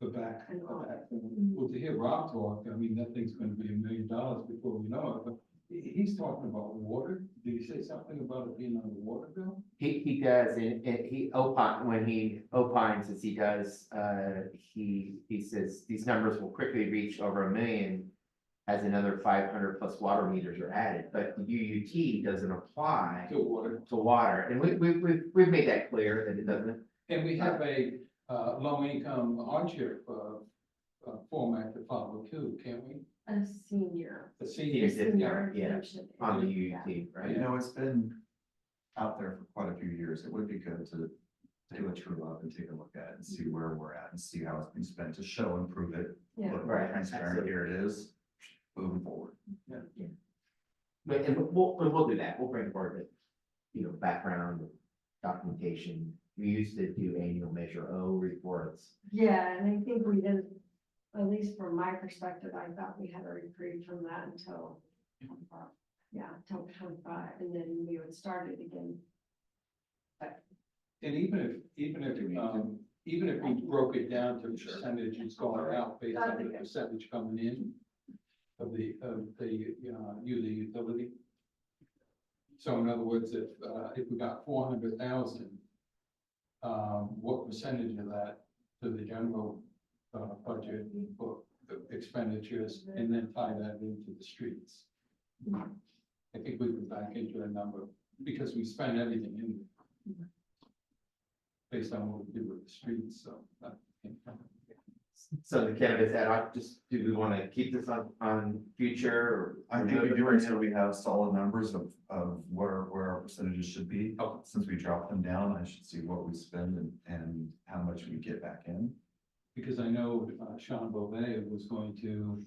S1: The back.
S4: An audit.
S1: Well, to hear Rob talk, I mean, that thing's gonna be $1 million before we know it, but he's talking about water. Did he say something about it being on the water bill?
S3: He does, and he when he opines as he does, he says these numbers will quickly reach over 1 million as another 500 plus water meters are added, but the UUT doesn't apply
S1: To water.
S3: to water, and we've made that clear that it doesn't.
S1: And we have a low income hardship format to follow too, can't we?
S4: A senior.
S1: The
S3: Senior
S1: senior.
S3: discount, yeah,
S4: exemption.
S3: on the
S4: Yeah.
S3: UUT, right?
S2: You know, it's been out there for quite a few years. It would be good to do a true up and take a look at it and see where we're at and see how it's been spent to show and prove it.
S4: Yeah.
S2: Look,
S3: Right,
S2: transparent,
S3: absolutely.
S2: here it is, moving forward.
S3: But, and we'll do that, we'll bring forward the, you know, background, documentation. We used to do annual Measure O reports.
S4: Yeah, and I think we didn't, at least from my perspective, I thought we had a reprieve from that until 25. Yeah, until 25, and then we would start it again.
S1: And even if we broke it down to percentages going out based on the percentage coming in of the user utility. So in other words, if we got 400,000, what percentage of that to the general budget for the expenditures, and then tie that into the streets? I think we could back into a number, because we spend everything in based on what we do with the streets, so.
S3: So the candidates ad hoc, just, do we want to keep this on future? Or
S2: I think we do until we have solid numbers of where our percentages should be.
S3: Okay.
S2: Since we dropped them down, I should see what we spend and how much we get back in.
S1: Because I know Sean Beauvais was going to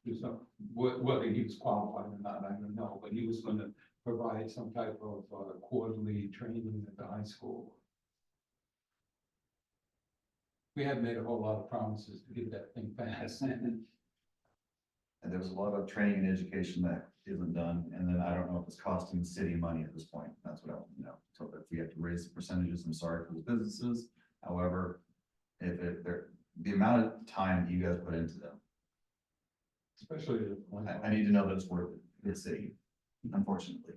S1: do some, whether he was qualified or not, I don't know, but he was going to provide some type of quarterly training at the high school. We have made a whole lot of promises to get that thing passed.
S2: And there's a lot of training and education that isn't done, and then I don't know if it's costing the city money at this point, that's what I want to know. So if we have to raise the percentages, I'm sorry for the businesses, however, the amount of time you guys put into them,
S1: Especially.
S2: I need to know that it's worth it, for the city, unfortunately.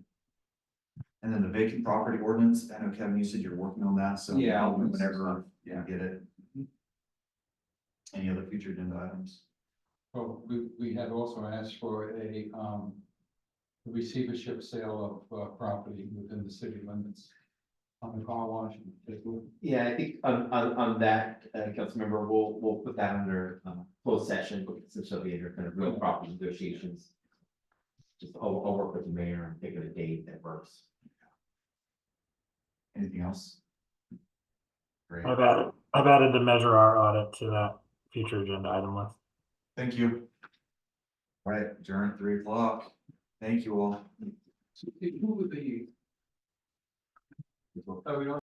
S2: And then the vacant property ordinance, I know Kevin, you said you're working on that, so.
S1: Yeah.
S2: Whenever you get it. Any other future agenda items?
S1: Well, we had also asked for a receivership sale of property within the city limits on the car wash.
S3: Yeah, I think on that, Councilmember, we'll put that under closed session, because since there'll be under kind of real property negotiations. Just I'll work with the mayor and pick a date that works.
S2: Anything else? Great,
S6: I've added the Measure R audit to that future agenda item list.
S2: thank you. All right, adjourn at 3 o'clock. Thank you all.
S1: Who would be? We don't